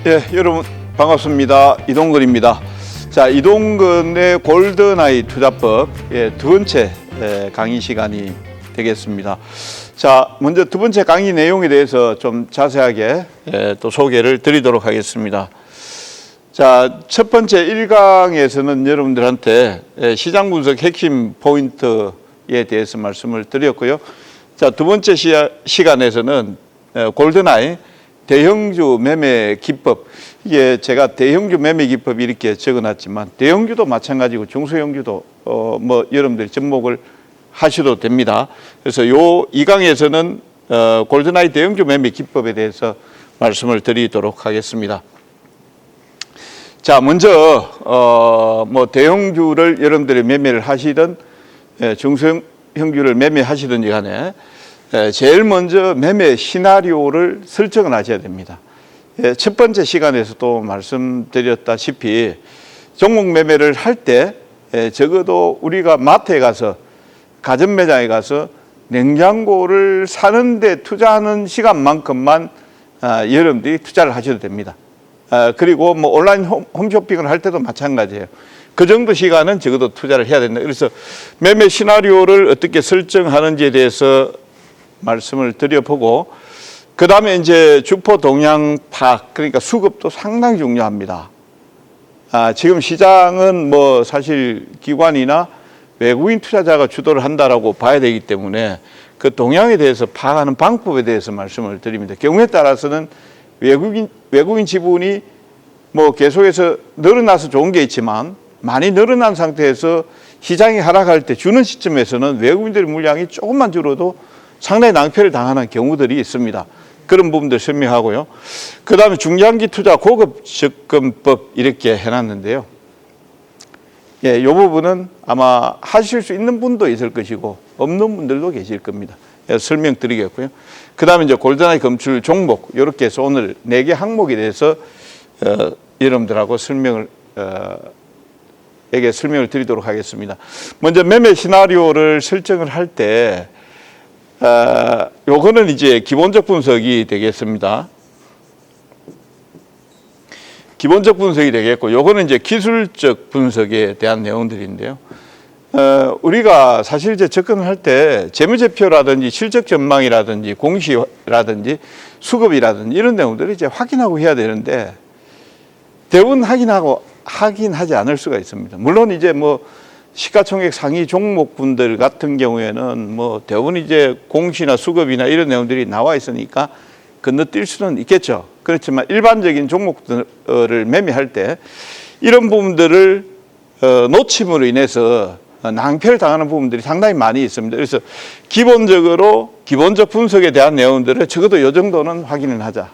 예, 여러분 반갑습니다. 이동근입니다. 자, 이동근의 골든아이 투자법 두 번째 강의 시간이 되겠습니다. 자, 먼저 두 번째 강의 내용에 대해서 좀 자세하게 또 소개를 드리도록 하겠습니다. 자, 첫 번째 1강에서는 여러분들한테 시장 분석 핵심 포인트에 대해서 말씀을 드렸고요. 자, 두 번째 시간에서는 골든아이 대형주 매매 기법, 이게 제가 대형주 매매 기법 이렇게 적어놨지만 대형주도 마찬가지고 중소형주도 여러분들이 접목을 하셔도 됩니다. 그래서 이 강에서는 골든아이 대형주 매매 기법에 대해서 말씀을 드리도록 하겠습니다. 자, 먼저 대형주를 여러분들이 매매를 하시든 중소형주를 매매하시든지 간에 제일 먼저 매매 시나리오를 설정을 하셔야 됩니다. 첫 번째 시간에서도 말씀드렸다시피 종목 매매를 할 때 적어도 우리가 마트에 가서 가전 매장에 가서 냉장고를 사는데 투자하는 시간만큼만 여러분들이 투자를 하셔도 됩니다. 그리고 온라인 홈쇼핑을 할 때도 마찬가지예요. 그 정도 시간은 적어도 투자를 해야 된다. 그래서 매매 시나리오를 어떻게 설정하는지에 대해서 말씀을 드려보고, 그 다음에 이제 주포 동향 파악, 그러니까 수급도 상당히 중요합니다. 지금 시장은 사실 기관이나 외국인 투자자가 주도를 한다라고 봐야 되기 때문에 그 동향에 대해서 파악하는 방법에 대해서 말씀을 드립니다. 경우에 따라서는 외국인 지분이 계속해서 늘어나서 좋은 게 있지만 많이 늘어난 상태에서 시장이 하락할 때 주는 시점에서는 외국인들의 물량이 조금만 줄어도 상당히 낭패를 당하는 경우들이 있습니다. 그런 부분들 설명하고요. 그 다음에 중장기 투자 고급 접근법 이렇게 해놨는데요. 이 부분은 아마 하실 수 있는 분도 있을 것이고 없는 분들도 계실 겁니다. 설명드리겠고요. 그 다음에 이제 골든아이 검출 종목 이렇게 해서 오늘 4개 항목에 대해서 여러분들하고 설명을 드리도록 하겠습니다. 먼저 매매 시나리오를 설정을 할 때 요거는 이제 기본적 분석이 되겠습니다. 기본적 분석이 되겠고, 요거는 이제 기술적 분석에 대한 내용들인데요. 우리가 사실 이제 접근을 할 때재무제표라든지 실적 전망이라든지 공시라든지 수급이라든지 이런 내용들을 이제 확인하고 해야 되는데 대부분 확인하지 않을 수가 있습니다. 물론 이제 시가총액 상위 종목분들 같은 경우에는 대부분 이제 공시나 수급이나 이런 내용들이 나와 있으니까 건너뛸 수는 있겠죠. 그렇지만 일반적인 종목들을 매매할 때 이런 부분들을 놓침으로 인해서 낭패를 당하는 부분들이 상당히 많이 있습니다. 그래서 기본적 분석에 대한 내용들을 적어도 이 정도는 확인을 하자.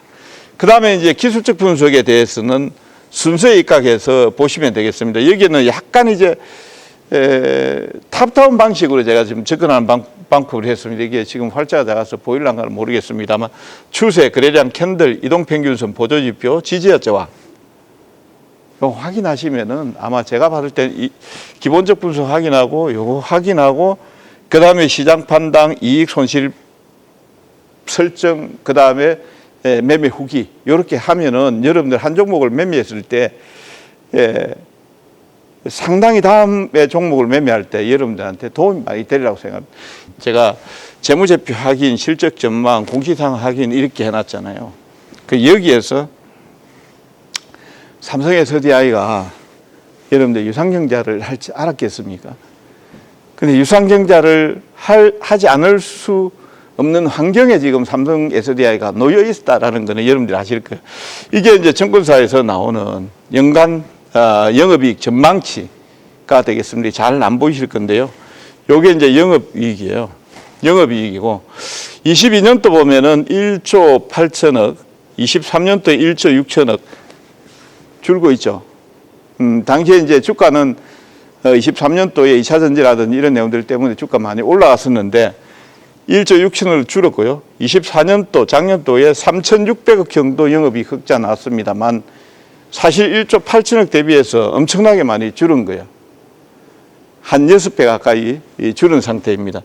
그 다음에 이제 기술적 분석에 대해서는 순서에 입각해서 보시면 되겠습니다. 여기는 약간 이제 탑다운 방식으로 제가 지금 접근하는 방법을 했습니다. 이게 지금 활자가 작아서 보일란가는 모르겠습니다만 추세, 거래량, 캔들, 이동평균선, 보조지표, 지지와 저항 이거 확인하시면은 아마 제가 받을 때 기본적 분석 확인하고 요거 확인하고 그 다음에 시장 판단, 이익 손실 설정, 그 다음에 매매 후기 이렇게 하면은 여러분들 한 종목을 매매했을 때 상당히 다음에 종목을 매매할 때 여러분들한테 도움이 많이 되리라고 생각합니다. 제가 재무제표 확인, 실적 전망, 공시상황 확인 이렇게 해놨잖아요. 여기에서 삼성 SDI가 여러분들 유상증자를 할지 알았겠습니까? 근데 유상증자를 하지 않을 수 없는 환경에 지금 삼성 SDI가 놓여 있다라는 거는 여러분들이 아실 거예요. 이게 이제 증권사에서 나오는 연간 영업이익 전망치가 되겠습니다. 잘 안 보이실 건데요. 요게 이제 영업이익이에요. 영업이익이고 22년도 보면은 1조 8천억, 23년도에 1조 6천억 줄고 있죠. 당시에 이제 주가는 23년도에 2차 전지라든지 이런 내용들 때문에 주가 많이 올라갔었는데 1조 6천억을 줄었고요. 24년도 작년도에 3,600억 정도 영업이익 흑자 나왔습니다만 사실 1조 8천억 대비해서 엄청나게 많이 줄은 거예요. 한 6배 가까이 줄은 상태입니다.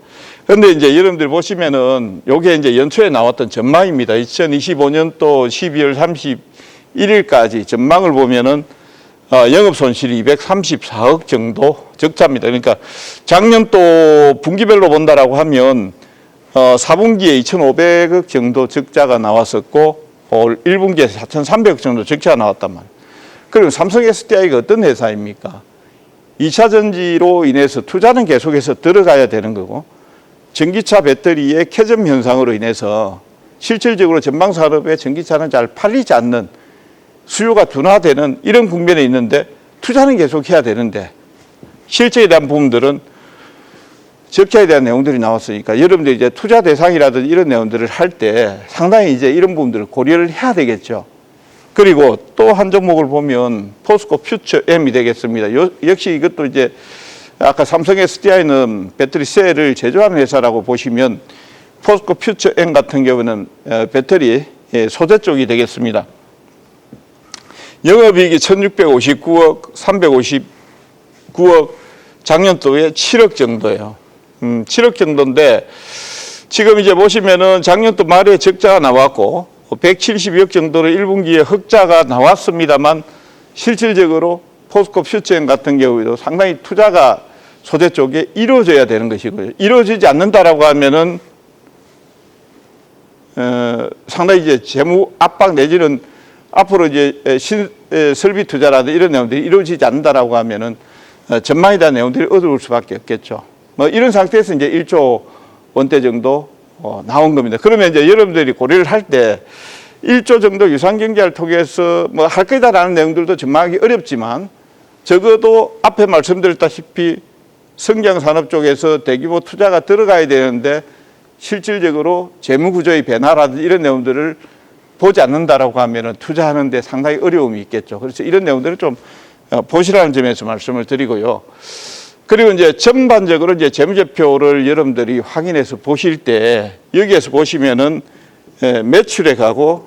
그런데 이제 여러분들 보시면은 요게 이제 연초에 나왔던 전망입니다. 2025년도 12월 1일까지 전망을 보면은 영업 손실이 234억 정도 적자입니다. 그러니까 작년도 분기별로 본다라고 하면 4분기에 2,500억 정도 적자가 나왔었고 1분기에 4,300억 정도 적자가 나왔단 말이에요. 그럼 삼성 SDI가 어떤 회사입니까? 2차 전지로 인해서 투자는 계속해서 들어가야 되는 거고 전기차 배터리의 캐즘 현상으로 인해서 실질적으로 전방 산업의 전기차는 잘 팔리지 않는 수요가 둔화되는 이런 국면에 있는데 투자는 계속 해야 되는데 실제에 대한 부분들은 적자에 대한 내용들이 나왔으니까 여러분들이 이제 투자 대상이라든지 이런 내용들을 할 때 상당히 이제 이런 부분들을 고려를 해야 되겠죠. 그리고 또 한 종목을 보면 포스코 퓨처 M이 되겠습니다. 역시 이것도 이제 아까 삼성 SDI는 배터리 셀을 제조하는 회사라고 보시면 포스코 퓨처 M 같은 경우는 배터리 소재 쪽이 되겠습니다. 영업이익이 1,659억, 359억, 작년도에 7억 정도예요. 7억 정도인데 지금 이제 보시면은 작년도 말에 적자가 나왔고 172억 정도로 1분기에 흑자가 나왔습니다만 실질적으로 포스코 퓨처엠 같은 경우에도 상당히 투자가 소재 쪽에 이루어져야 되는 것이고요. 이루어지지 않는다라고 하면은 상당히 이제 재무 압박 내지는 앞으로 이제 설비 투자라든지 이런 내용들이 이루어지지 않는다라고 하면은 전망에 대한 내용들이 어두울 수밖에 없겠죠. 뭐 이런 상태에서 이제 1조 원대 정도 나온 겁니다. 그러면 이제 여러분들이 고려를 할 때 1조 정도 유상경제를 통해서 뭐 할 거다라는 내용들도 전망하기 어렵지만 적어도 앞에 말씀드렸다시피 성장산업 쪽에서 대규모 투자가 들어가야 되는데 실질적으로 재무구조의 변화라든지 이런 내용들을 보지 않는다라고 하면은 투자하는 데 상당히 어려움이 있겠죠. 그래서 이런 내용들을 좀 보시라는 점에서 말씀을 드리고요. 그리고 이제 전반적으로 이제 재무제표를 여러분들이 확인해서 보실 때 여기에서 보시면은 매출액하고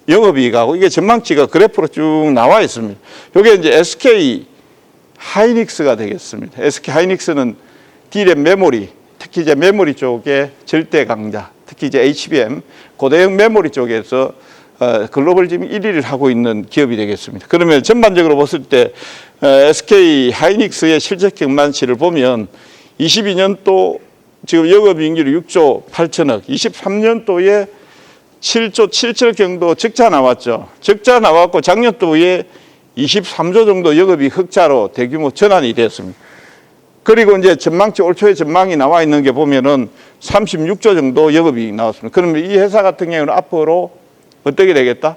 영업이익하고 이게 전망치가 그래프로 쭉 나와 있습니다. 이게 이제 SK 하이닉스가 되겠습니다. SK 하이닉스는 D램 메모리, 특히 이제 메모리 쪽에 절대 강자, 특히 이제 HBM 고대형 메모리 쪽에서 글로벌 지금 1위를 하고 있는 기업이 되겠습니다. 그러면 전반적으로 봤을 때 SK 하이닉스의 실적 경만치를 보면 22년도 지금 영업이익률이 6조 8천억, 23년도에 7조 7천억 정도 적자 나왔죠. 적자 나왔고 작년도에 23조 정도 영업이익 흑자로 대규모 전환이 됐습니다. 그리고 이제 전망치 올 초에 전망이 나와 있는 게 보면은 36조 정도 영업이익 나왔습니다. 그러면 이 회사 같은 경우는 앞으로 어떻게 되겠다?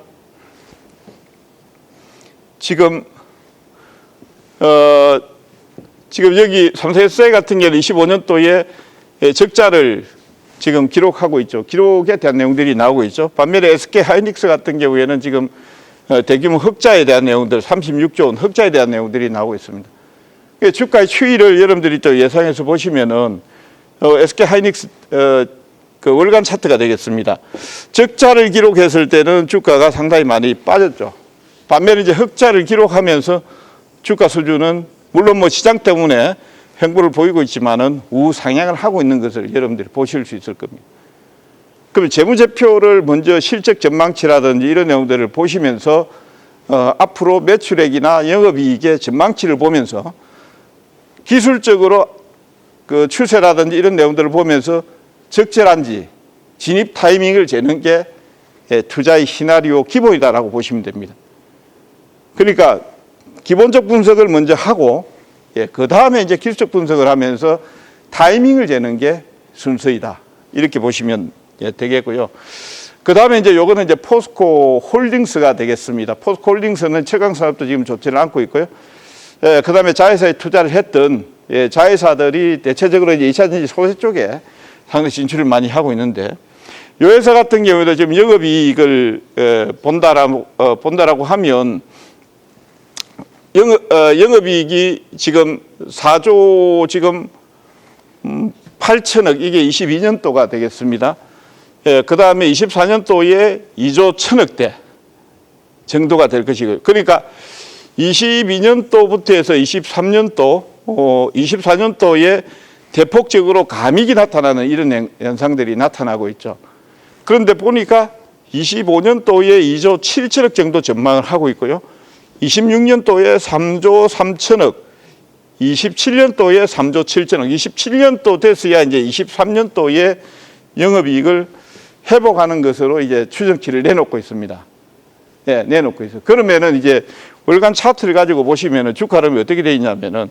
지금 여기 삼성 SDI 같은 경우는 25년도에 적자를 지금 기록하고 있죠. 기록에 대한 내용들이 나오고 있죠. 반면에 SK 하이닉스 같은 경우에는 지금 대규모 흑자에 대한 내용들, 36조 원 흑자에 대한 내용들이 나오고 있습니다. 주가의 추이를 여러분들이 또 예상해서 보시면은 SK 하이닉스 그 월간 차트가 되겠습니다. 적자를 기록했을 때는 주가가 상당히 많이 빠졌죠. 반면에 이제 흑자를 기록하면서 주가 수준은 물론 뭐 시장 때문에 횡보를 보이고 있지만은 우상향을 하고 있는 것을 여러분들이 보실 수 있을 겁니다. 그럼 재무제표를 먼저 실적 전망치라든지 이런 내용들을 보시면서 앞으로 매출액이나 영업이익의 전망치를 보면서 기술적으로 그 추세라든지 이런 내용들을 보면서 적절한지 진입 타이밍을 재는 게 투자의 시나리오 기본이다라고 보시면 됩니다. 그러니까 기본적 분석을 먼저 하고 그 다음에 이제 기술적 분석을 하면서 타이밍을 재는 게 순서이다. 이렇게 보시면 되겠고요. 그 다음에 이제 요거는 이제 포스코 홀딩스가 되겠습니다. 포스코 홀딩스는 최강산업도 지금 좋지를 않고 있고요. 그 다음에 자회사에 투자를 했던 자회사들이 대체적으로 이제 2차 전지 소재 쪽에 상당히 진출을 많이 하고 있는데 이 회사 같은 경우에도 지금 영업이익을 본다라고 하면 영업이익이 지금 4조 지금 8천억 이게 22년도가 되겠습니다. 그 다음에 24년도에 2조 1천억대 정도가 될 것이고요. 그러니까 22년도부터 해서 23년도, 24년도에 대폭적으로 감익이 나타나는 이런 현상들이 나타나고 있죠. 그런데 보니까 25년도에 2조 7천억 정도 전망을 하고 있고요. 26년도에 3조 3천억, 27년도에 3조 7천억, 27년도 됐어야 이제 23년도에 영업이익을 회복하는 것으로 이제 추정치를 내놓고 있습니다. 예, 내놓고 있어요. 그러면은 이제 월간 차트를 가지고 보시면은 주가 흐름이 어떻게 되어 있냐면은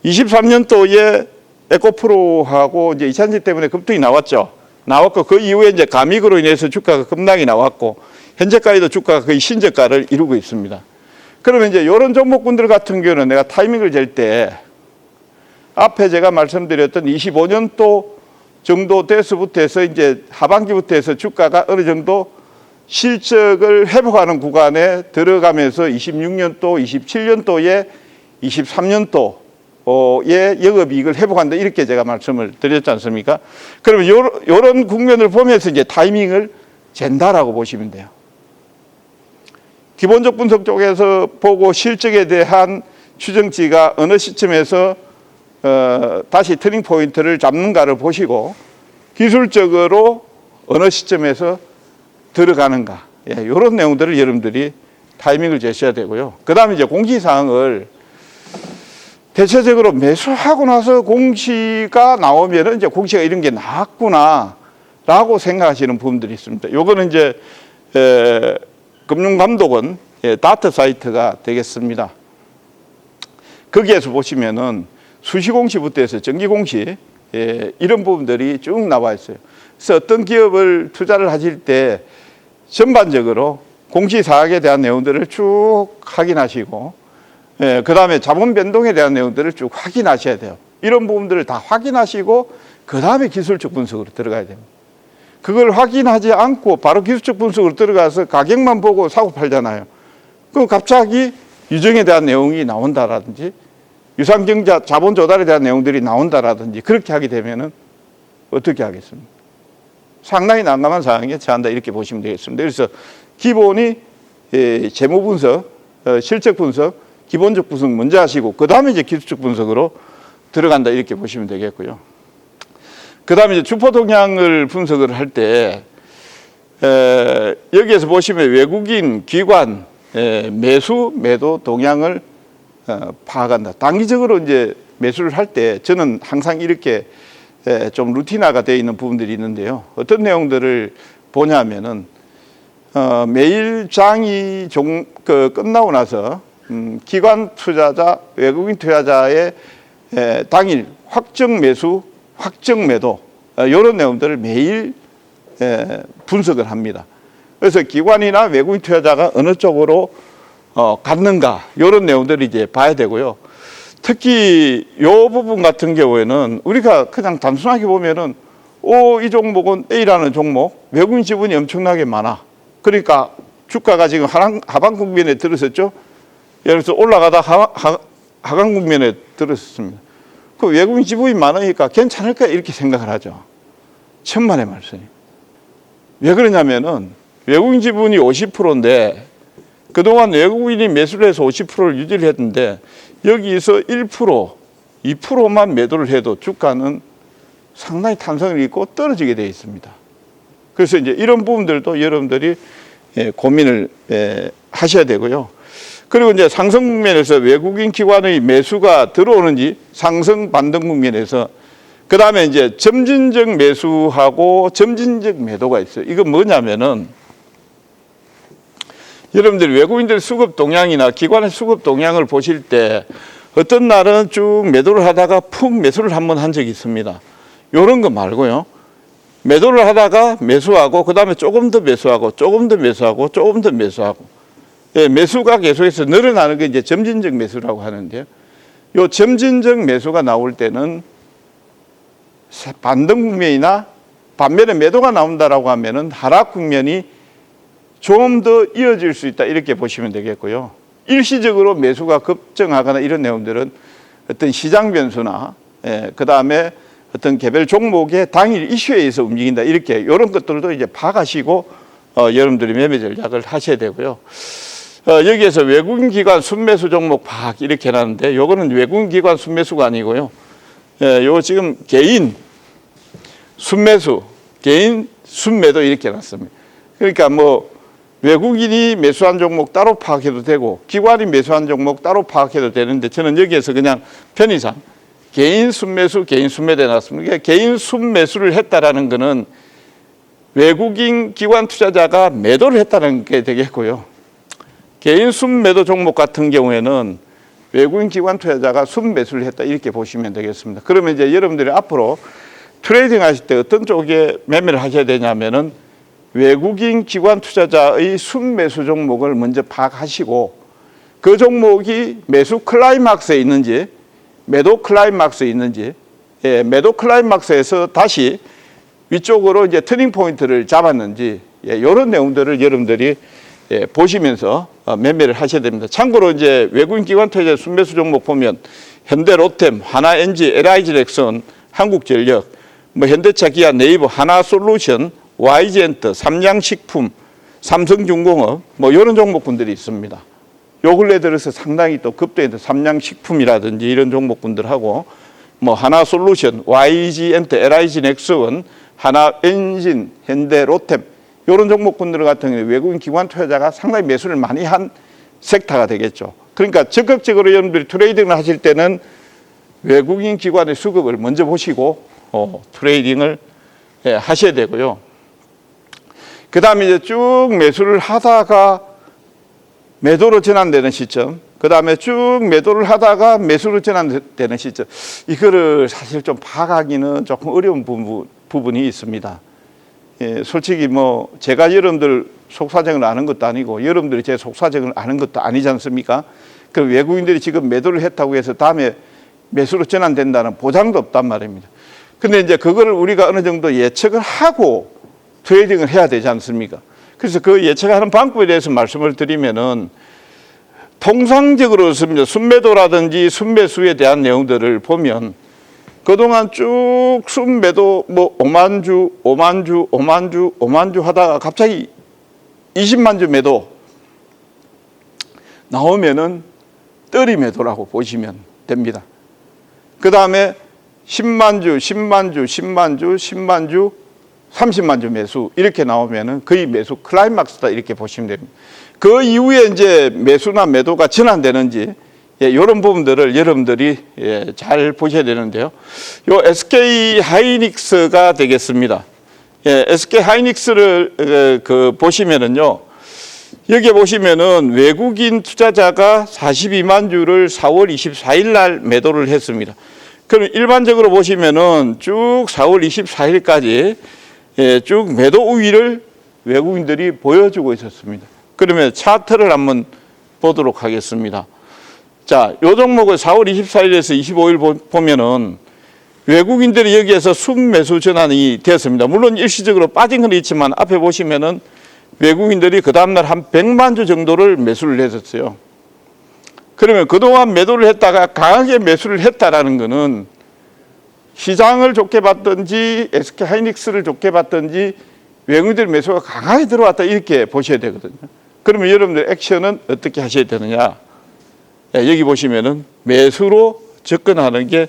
23년도에 에코프로하고 이제 이찬질 때문에 급등이 나왔죠. 나왔고 그 이후에 이제 감익으로 인해서 주가가 급락이 나왔고 현재까지도 주가가 거의 신저가를 이루고 있습니다. 그러면 이제 이런 종목군들 같은 경우는 내가 타이밍을 잴 때 앞에 제가 말씀드렸던 25년도 정도 돼서부터 해서 이제 하반기부터 해서 주가가 어느 정도 실적을 회복하는 구간에 들어가면서 26년도, 27년도에 23년도에 영업이익을 회복한다 이렇게 제가 말씀을 드렸지 않습니까? 그러면 이런 국면을 보면서 이제 타이밍을 잰다라고 보시면 돼요. 기본적 분석 쪽에서 보고 실적에 대한 추정치가 어느 시점에서 다시 터닝 포인트를 잡는가를 보시고 기술적으로 어느 시점에서 들어가는가 이런 내용들을 여러분들이 타이밍을 재셔야 되고요. 그 다음에 이제 공시사항을 대체적으로 매수하고 나서 공시가 나오면은 이제 공시가 이런 게 나왔구나라고 생각하시는 부분들이 있습니다. 요거는 이제 금융감독원 다트 사이트가 되겠습니다. 거기에서 보시면은 수시공시부터 해서 정기공시 이런 부분들이 쭉 나와 있어요. 그래서 어떤 기업을 투자를 하실 때 전반적으로 공시사항에 대한 내용들을 쭉 확인하시고 그 다음에 자본 변동에 대한 내용들을 쭉 확인하셔야 돼요. 이런 부분들을 다 확인하시고 그 다음에 기술적 분석으로 들어가야 됩니다. 그걸 확인하지 않고 바로 기술적 분석으로 들어가서 가격만 보고 사고 팔잖아요. 그럼 갑자기 유정에 대한 내용이 나온다라든지 유상증자 자본 조달에 대한 내용들이 나온다라든지 그렇게 하게 되면은 어떻게 하겠습니까? 상당히 난감한 상황에 처한다 이렇게 보시면 되겠습니다. 그래서 기본이 재무 분석, 실적 분석, 기본적 분석 먼저 하시고 그 다음에 이제 기술적 분석으로 들어간다 이렇게 보시면 되겠고요. 그 다음에 이제 주포 동향을 분석을 할 때 여기에서 보시면 외국인 기관 매수 매도 동향을 파악한다. 단기적으로 이제 매수를 할 때 저는 항상 이렇게 좀 루틴화가 되어 있는 부분들이 있는데요. 어떤 내용들을 보냐면은 매일 장이 끝나고 나서 기관 투자자, 외국인 투자자의 당일 확정 매수, 확정 매도 이런 내용들을 매일 분석을 합니다. 그래서 기관이나 외국인 투자자가 어느 쪽으로 갔는가 이런 내용들을 이제 봐야 되고요. 특히 이 부분 같은 경우에는 우리가 그냥 단순하게 보면은 이 종목은 A라는 종목 외국인 지분이 엄청나게 많아. 그러니까 주가가 지금 하방 국면에 들어섰죠. 예를 들어서 올라가다 하강 국면에 들어섰습니다. 그 외국인 지분이 많으니까 괜찮을까 이렇게 생각을 하죠. 천만의 말씀이에요. 왜 그러냐면은 외국인 지분이 50%인데 그동안 외국인이 매수를 해서 50%를 유지를 했는데 여기서 1%, 2%만 매도를 해도 주가는 상당히 탄성을 잃고 떨어지게 되어 있습니다. 그래서 이제 이런 부분들도 여러분들이 고민을 하셔야 되고요. 그리고 이제 상승 국면에서 외국인 기관의 매수가 들어오는지 상승 반등 국면에서 그 다음에 이제 점진적 매수하고 점진적 매도가 있어요. 이건 뭐냐면은 여러분들 외국인들 수급 동향이나 기관의 수급 동향을 보실 때 어떤 날은 쭉 매도를 하다가 푹 매수를 한번 한 적이 있습니다. 이런 거 말고요. 매도를 하다가 매수하고 그 다음에 조금 더 매수하고 조금 더 매수하고 조금 더 매수하고 매수가 계속해서 늘어나는 게 이제 점진적 매수라고 하는데요. 이 점진적 매수가 나올 때는 반등 국면이나 반면에 매도가 나온다라고 하면은 하락 국면이 좀 더 이어질 수 있다 이렇게 보시면 되겠고요. 일시적으로 매수가 급증하거나 이런 내용들은 어떤 시장 변수나 그 다음에 어떤 개별 종목의 당일 이슈에 의해서 움직인다 이렇게 이런 것들도 이제 파가시고 여러분들이 매매 전략을 하셔야 되고요. 여기에서 외국인 기관 순매수 종목 파악 이렇게 해놨는데 요거는 외국인 기관 순매수가 아니고요. 요거 지금 개인 순매수, 개인 순매도 이렇게 해놨습니다. 그러니까 뭐 외국인이 매수한 종목 따로 파악해도 되고 기관이 매수한 종목 따로 파악해도 되는데 저는 여기에서 그냥 편의상 개인 순매수, 개인 순매도해 놨습니다. 그러니까 개인 순매수를 했다라는 거는 외국인 기관 투자자가 매도를 했다는 게 되겠고요. 개인 순매도 종목 같은 경우에는 외국인 기관 투자자가 순매수를 했다 이렇게 보시면 되겠습니다. 그러면 이제 여러분들이 앞으로 트레이딩 하실 때 어떤 쪽에 매매를 하셔야 되냐면은 외국인 기관 투자자의 순매수 종목을 먼저 파악하시고 그 종목이 매수 클라이막스에 있는지 매도 클라이막스에 있는지 매도 클라이막스에서 다시 위쪽으로 이제 터닝 포인트를 잡았는지 이런 내용들을 여러분들이 보시면서 매매를 하셔야 됩니다. 참고로 이제 외국인 기관 투자자 순매수 종목 보면 현대로템, 하나엔지, LIG렉선, 한국전력, 뭐 현대차, 기아, 네이버, 하나솔루션, YG엔터, 삼양식품, 삼성중공업 뭐 이런 종목군들이 있습니다. 요 근래 들어서 상당히 또 급등했던 삼양식품이라든지 이런 종목군들하고 뭐 하나솔루션, YG엔터, LIG넥선, 하나엔진, 현대로템 이런 종목군들 같은 경우에 외국인 기관 투자자가 상당히 매수를 많이 한 섹터가 되겠죠. 그러니까 적극적으로 여러분들이 트레이딩을 하실 때는 외국인 기관의 수급을 먼저 보시고 트레이딩을 하셔야 되고요. 그 다음에 이제 쭉 매수를 하다가 매도로 전환되는 시점, 그 다음에 쭉 매도를 하다가 매수로 전환되는 시점, 이거를 사실 좀 파악하기는 조금 어려운 부분이 있습니다. 솔직히 뭐 제가 여러분들 속사정을 아는 것도 아니고 여러분들이 제 속사정을 아는 것도 아니지 않습니까? 그럼 외국인들이 지금 매도를 했다고 해서 다음에 매수로 전환된다는 보장도 없단 말입니다. 근데 이제 그거를 우리가 어느 정도 예측을 하고 트레이딩을 해야 되지 않습니까? 그래서 그 예측하는 방법에 대해서 말씀을 드리면은 통상적으로 순매도라든지 순매수에 대한 내용들을 보면 그동안 쭉 순매도 뭐 5만 주 하다가 갑자기 20만 주 매도 나오면은 떨이 매도라고 보시면 됩니다. 그 다음에 10만 주, 30만 주 매수 이렇게 나오면은 거의 매수 클라이막스다 이렇게 보시면 됩니다. 그 이후에 이제 매수나 매도가 전환되는지 이런 부분들을 여러분들이 잘 보셔야 되는데요. 요 SK 하이닉스가 되겠습니다. SK 하이닉스를 보시면은요. 여기 보시면은 외국인 투자자가 42만 주를 4월 24일 날 매도를 했습니다. 그럼 일반적으로 보시면은 쭉 4월 24일까지 쭉 매도 우위를 외국인들이 보여주고 있었습니다. 그러면 차트를 한번 보도록 하겠습니다. 자, 요 종목을 4월 24일에서 25일 보면은 외국인들이 여기에서 순매수 전환이 되었습니다. 물론 일시적으로 빠진 건 있지만 앞에 보시면은 외국인들이 그 다음날 한 100만 주 정도를 매수를 했었어요. 그러면 그동안 매도를 했다가 강하게 매수를 했다라는 거는 시장을 좋게 봤든지 SK 하이닉스를 좋게 봤든지 외국인들 매수가 강하게 들어왔다 이렇게 보셔야 되거든요. 그러면 여러분들 액션은 어떻게 하셔야 되느냐? 여기 보시면은 매수로 접근하는 게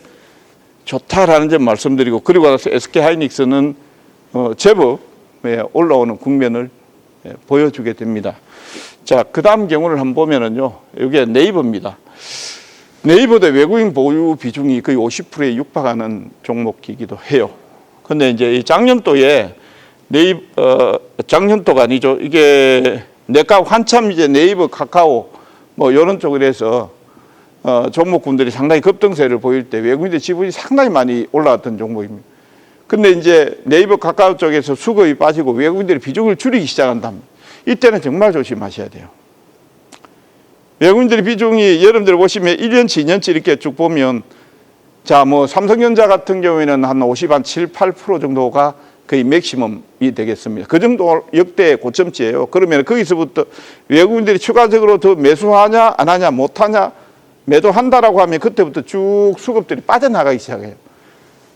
좋다라는 점 말씀드리고 그리고 나서 SK 하이닉스는 제법 올라오는 국면을 보여주게 됩니다. 자, 그 다음 경우를 한번 보면은요, 이게 네이버입니다. 네이버도 외국인 보유 비중이 거의 50%에 육박하는 종목이기도 해요. 근데 이제 이 작년도에 작년도가 아니죠. 이게 내가 한참 이제 네이버, 카카오 뭐 이런 쪽으로 해서 종목군들이 상당히 급등세를 보일 때 외국인들 지분이 상당히 많이 올라왔던 종목입니다. 근데 이제 네이버, 카카오 쪽에서 수급이 빠지고 외국인들이 비중을 줄이기 시작한다면 이때는 정말 조심하셔야 돼요. 외국인들의 비중이 여러분들 보시면 1년치, 2년치 이렇게 쭉 보면 자, 뭐 삼성전자 같은 경우에는 한 7, 8% 정도가 거의 맥시멈이 되겠습니다. 그 정도 역대 고점치예요. 그러면 거기서부터 외국인들이 추가적으로 더 매수하냐, 안 하냐, 못 하냐, 매도한다라고 하면 그때부터 쭉 수급들이 빠져나가기 시작해요.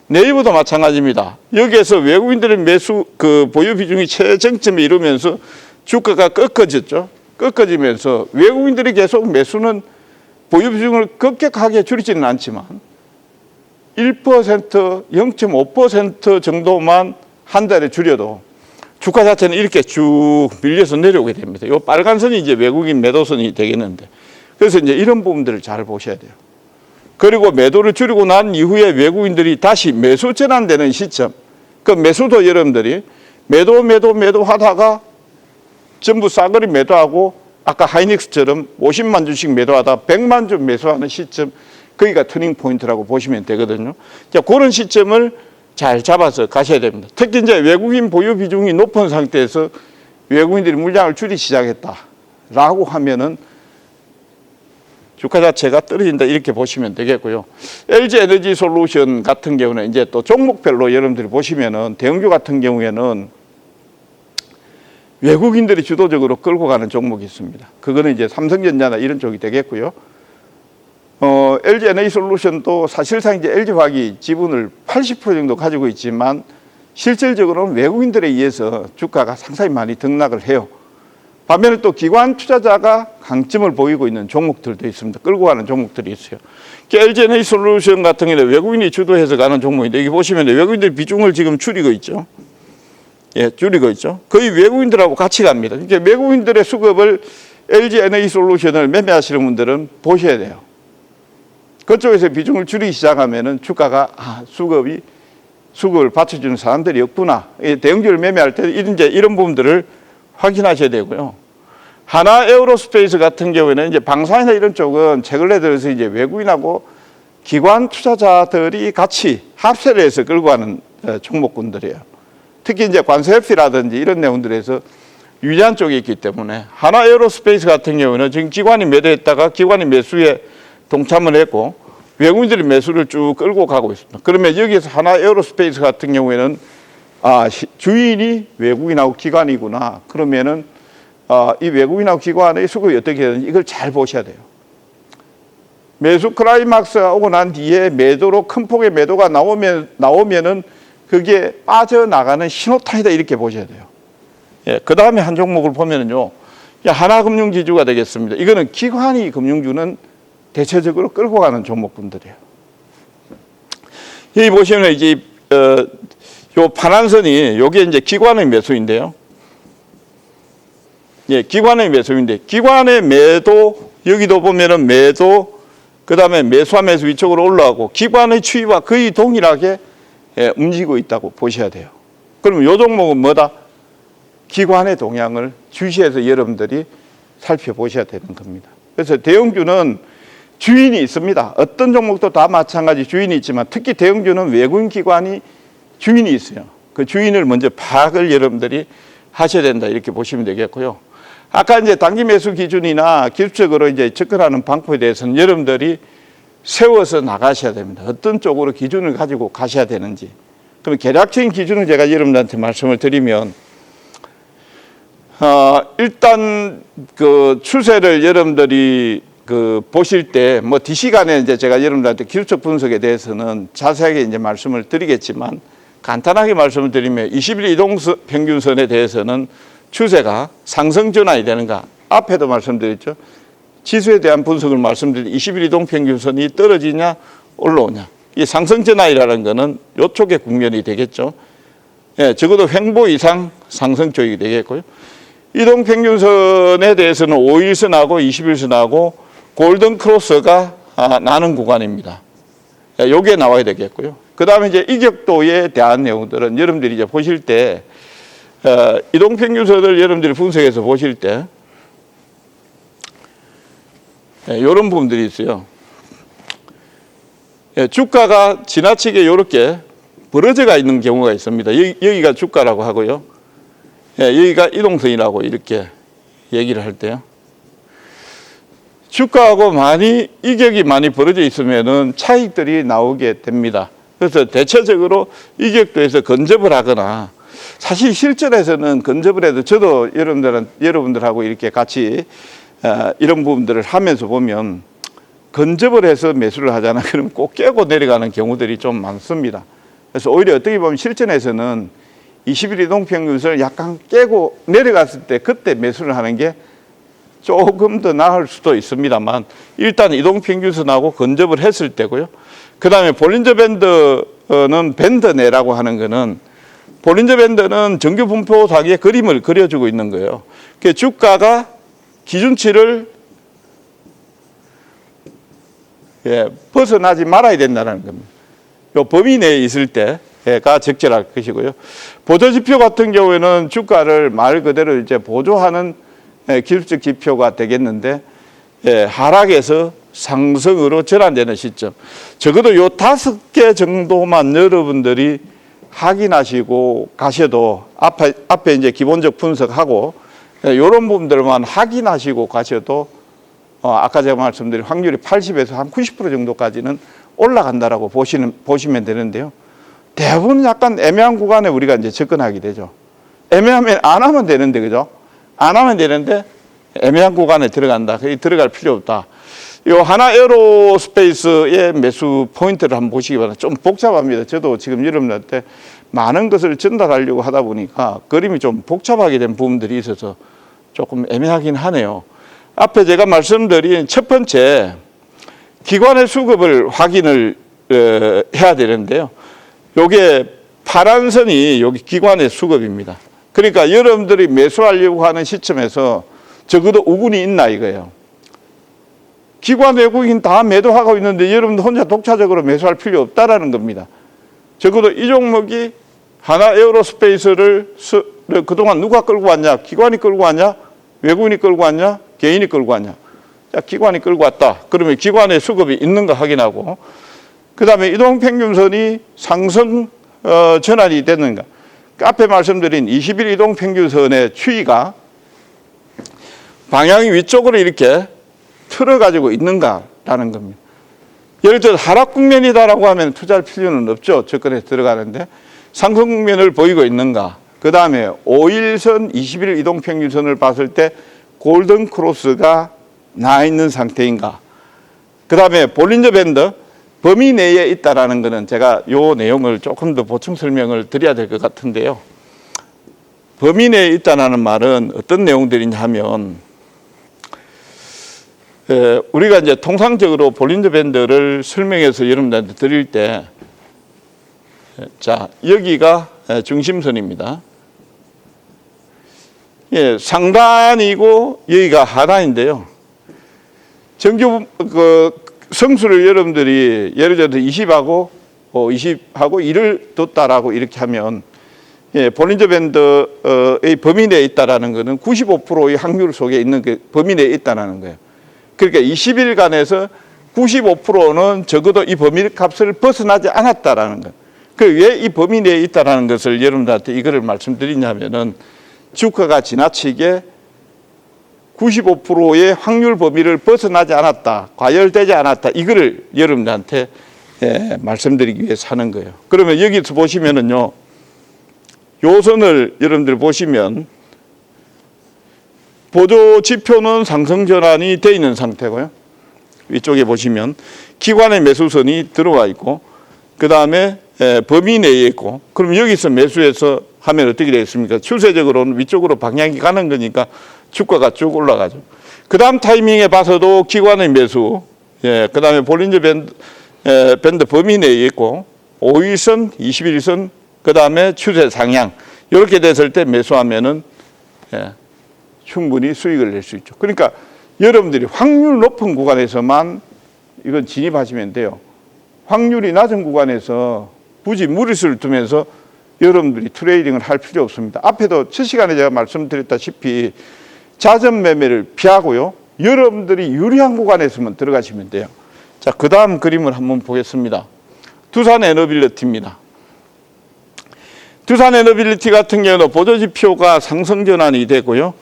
네이버도 마찬가지입니다. 여기에서 외국인들의 매수 보유 비중이 최정점에 이르면서 주가가 꺾어졌죠. 꺾어지면서 외국인들이 계속 매수는 보유 비중을 급격하게 줄이지는 않지만 1%, 0.5% 정도만 한 달에 줄여도 주가 자체는 이렇게 쭉 밀려서 내려오게 됩니다. 이 빨간 선이 이제 외국인 매도선이 되겠는데, 그래서 이제 이런 부분들을 잘 보셔야 돼요. 그리고 매도를 줄이고 난 이후에 외국인들이 다시 매수 전환되는 시점, 그 매수도 여러분들이 매도 하다가 전부 싸그리 매도하고 아까 하이닉스처럼 50만 주씩 매도하다 100만 주 매수하는 시점, 거기가 터닝 포인트라고 보시면 되거든요. 자, 그런 시점을 잘 잡아서 가셔야 됩니다. 특히 이제 외국인 보유 비중이 높은 상태에서 외국인들이 물량을 줄이기 시작했다라고 하면은 주가 자체가 떨어진다 이렇게 보시면 되겠고요. LG 에너지 솔루션 같은 경우는 이제 또 종목별로 여러분들이 보시면은 대형주 같은 경우에는 외국인들이 주도적으로 끌고 가는 종목이 있습니다. 그거는 이제 삼성전자나 이런 쪽이 되겠고요. LG 에너지 솔루션도 사실상 이제 LG화학이 지분을 80% 정도 가지고 있지만 실질적으로는 외국인들에 의해서 주가가 상당히 많이 등락을 해요. 반면에 또 기관 투자자가 강점을 보이고 있는 종목들도 있습니다. 끌고 가는 종목들이 있어요. LG 에너지 솔루션 같은 경우는 외국인이 주도해서 가는 종목인데, 여기 보시면 외국인들 비중을 지금 줄이고 있죠. 예, 줄이고 있죠. 거의 외국인들하고 같이 갑니다. 그러니까 외국인들의 수급을 LG 에너지 솔루션을 매매하시는 분들은 보셔야 돼요. 그쪽에서 비중을 줄이기 시작하면은 주가가 수급을 받쳐주는 사람들이 없구나. 대형주를 매매할 때 이런 부분들을 확인하셔야 되고요. 하나 에어로스페이스 같은 경우에는 이제 방산이나 이런 쪽은 최근에 들어서 이제 외국인하고 기관 투자자들이 같이 합세를 해서 끌고 가는 종목군들이에요. 특히 이제 관세회피라든지 이런 내용들에서 유리한 쪽이 있기 때문에 하나 에어로스페이스 같은 경우는 지금 기관이 매도했다가 기관이 매수에 동참을 했고 외국인들이 매수를 쭉 끌고 가고 있습니다. 그러면 여기서 하나 에어로스페이스 같은 경우에는 주인이 외국인하고 기관이구나. 그러면은 이 외국인하고 기관의 수급이 어떻게 되는지 이걸 잘 보셔야 돼요. 매수 클라이막스가 오고 난 뒤에 매도로 큰 폭의 매도가 나오면은 그게 빠져나가는 신호탄이다 이렇게 보셔야 돼요. 예, 그 다음에 한 종목을 보면은요, 하나금융지주가 되겠습니다. 이거는 기관이 금융주는 대체적으로 끌고 가는 종목군들이에요. 여기 보시면 이제 요 파란 선이 요게 이제 기관의 매수인데요. 예, 기관의 매수인데 기관의 매도 여기도 보면은 매도 그다음에 매수하면서 위쪽으로 올라가고 기관의 추이와 거의 동일하게 움직이고 있다고 보셔야 돼요. 그러면 요 종목은 뭐다? 기관의 동향을 주시해서 여러분들이 살펴보셔야 되는 겁니다. 그래서 대형주는 주인이 있습니다. 어떤 종목도 다 마찬가지 주인이 있지만 특히 대형주는 외국인 기관이 주인이 있어요. 그 주인을 먼저 파악을 여러분들이 하셔야 된다 이렇게 보시면 되겠고요. 아까 이제 단기 매수 기준이나 기술적으로 이제 접근하는 방법에 대해서는 여러분들이 세워서 나가셔야 됩니다. 어떤 쪽으로 기준을 가지고 가셔야 되는지. 그럼 계략적인 기준을 제가 여러분들한테 말씀을 드리면 일단 그 추세를 여러분들이 보실 때 뭐 뒷시간에 이제 제가 여러분들한테 기술적 분석에 대해서는 자세하게 이제 말씀을 드리겠지만 간단하게 말씀을 드리면 20일 이동 평균선에 대해서는 추세가 상승 전환이 되는가, 앞에도 말씀드렸죠. 지수에 대한 분석을 말씀드릴 20일 이동 평균선이 떨어지냐 올라오냐. 이 상승 전환이라는 거는 이쪽의 국면이 되겠죠. 예, 적어도 횡보 이상 상승 쪽이 되겠고요. 이동 평균선에 대해서는 5일선하고 20일선하고 골든 크로스가 나는 구간입니다. 요게 나와야 되겠고요. 그 다음에 이제 이격도에 대한 내용들은 여러분들이 이제 보실 때, 이동평균선을 여러분들이 분석해서 보실 때, 이런 부분들이 있어요. 주가가 지나치게 이렇게 벌어져가 있는 경우가 있습니다. 여기가 주가라고 하고요. 여기가 이동선이라고 이렇게 얘기를 할 때요. 주가하고 이격이 많이 벌어져 있으면은 차익들이 나오게 됩니다. 그래서 대체적으로 이격도에서 근접을 하거나 사실 실전에서는 근접을 해도 저도 여러분들하고 이렇게 같이 이런 부분들을 하면서 보면 근접을 해서 매수를 하잖아. 그러면 꼭 깨고 내려가는 경우들이 좀 많습니다. 그래서 오히려 어떻게 보면 실전에서는 20일 이동평균선을 약간 깨고 내려갔을 때 그때 매수를 하는 게 조금 더 나을 수도 있습니다만 일단 이동평균선하고 근접을 했을 때고요. 그 다음에 볼린저 밴드는 밴드 내라고 하는 거는 볼린저 밴드는 정규 분포상에 그림을 그려주고 있는 거예요. 그 주가가 기준치를 벗어나지 말아야 된다는 겁니다. 요 범위 내에 있을 때가 적절할 것이고요. 보조지표 같은 경우에는 주가를 말 그대로 이제 보조하는 기술적 지표가 되겠는데, 하락에서 상승으로 전환되는 시점. 적어도 요 5개 정도만 여러분들이 확인하시고 가셔도 앞에 이제 기본적 분석하고 이런 부분들만 확인하시고 가셔도 아까 제가 말씀드린 확률이 80에서 한 90% 정도까지는 올라간다라고 보시면 되는데요. 대부분 약간 애매한 구간에 우리가 이제 접근하게 되죠. 애매하면 안 하면 되는데, 그죠? 안 하면 되는데 애매한 구간에 들어간다. 들어갈 필요 없다. 이 하나 에어로스페이스의 매수 포인트를 한번 보시기 바랍니다. 좀 복잡합니다. 저도 지금 여러분들한테 많은 것을 전달하려고 하다 보니까 그림이 좀 복잡하게 된 부분들이 있어서 조금 애매하긴 하네요. 앞에 제가 말씀드린 첫 번째 기관의 수급을 확인을 해야 되는데요. 요게 파란 선이 여기 기관의 수급입니다. 그러니까 여러분들이 매수하려고 하는 시점에서 적어도 우군이 있나 이거예요. 기관 외국인 다 매도하고 있는데 여러분들 혼자 독자적으로 매수할 필요 없다라는 겁니다. 적어도 이 종목이 하나 에어로스페이스를 그동안 누가 끌고 왔냐? 기관이 끌고 왔냐? 외국인이 끌고 왔냐? 개인이 끌고 왔냐? 자, 기관이 끌고 왔다. 그러면 기관의 수급이 있는가 확인하고, 그 다음에 이동평균선이 상승 전환이 됐는가. 앞에 말씀드린 20일 이동평균선의 추이가 방향이 위쪽으로 이렇게 틀어가지고 있는가라는 겁니다. 예를 들어 하락 국면이다라고 하면 투자할 필요는 없죠. 접근해서 들어가는데 상승 국면을 보이고 있는가. 그 다음에 5일선, 20일 이동평균선을 봤을 때 골든 크로스가 나 있는 상태인가. 그 다음에 볼린저 밴드 범위 내에 있다라는 것은 제가 요 내용을 조금 더 보충 설명을 드려야 될 것 같은데요. 범위 내에 있다는 말은 어떤 내용들이냐 하면, 우리가 이제 통상적으로 볼린저 밴드를 설명해서 여러분들한테 드릴 때, 자, 여기가 중심선입니다. 상단이고 여기가 하단인데요. 정규 성수를 여러분들이 예를 들어서 20하고 1을 뒀다라고 이렇게 하면, 볼린저 밴드의 범위 내에 있다라는 것은 95%의 확률 속에 있는 그 범위 내에 있다라는 거예요. 그러니까 20일간에서 95%는 적어도 이 범위 값을 벗어나지 않았다라는 것. 왜 이 범위 내에 있다라는 것을 여러분들한테 이거를 말씀드리냐면은, 주가가 지나치게 95%의 확률 범위를 벗어나지 않았다, 과열되지 않았다, 이거를 여러분들한테 말씀드리기 위해서 하는 거예요. 그러면 여기서 보시면은요, 요 선을 여러분들 보시면 보조 지표는 상승 전환이 되어 있는 상태고요. 위쪽에 보시면 기관의 매수선이 들어와 있고, 그 다음에 범위 내에 있고, 그럼 여기서 매수해서 하면 어떻게 되겠습니까? 추세적으로는 위쪽으로 방향이 가는 거니까 주가가 쭉 올라가죠. 그 다음 타이밍에 봐서도 기관의 매수, 그 다음에 볼린저 밴드 범위 내에 있고, 5일선, 21일선, 그 다음에 추세 상향, 이렇게 됐을 때 매수하면은 충분히 수익을 낼 수 있죠. 그러니까 여러분들이 확률 높은 구간에서만 이건 진입하시면 돼요. 확률이 낮은 구간에서 굳이 무리수를 두면서 여러분들이 트레이딩을 할 필요 없습니다. 앞에도 첫 시간에 제가 말씀드렸다시피 자전 매매를 피하고요, 여러분들이 유리한 구간에서만 들어가시면 돼요. 자, 그 다음 그림을 한번 보겠습니다. 두산 에너빌리티입니다. 두산 에너빌리티 같은 경우는 보조지표가 상승 전환이 되고요,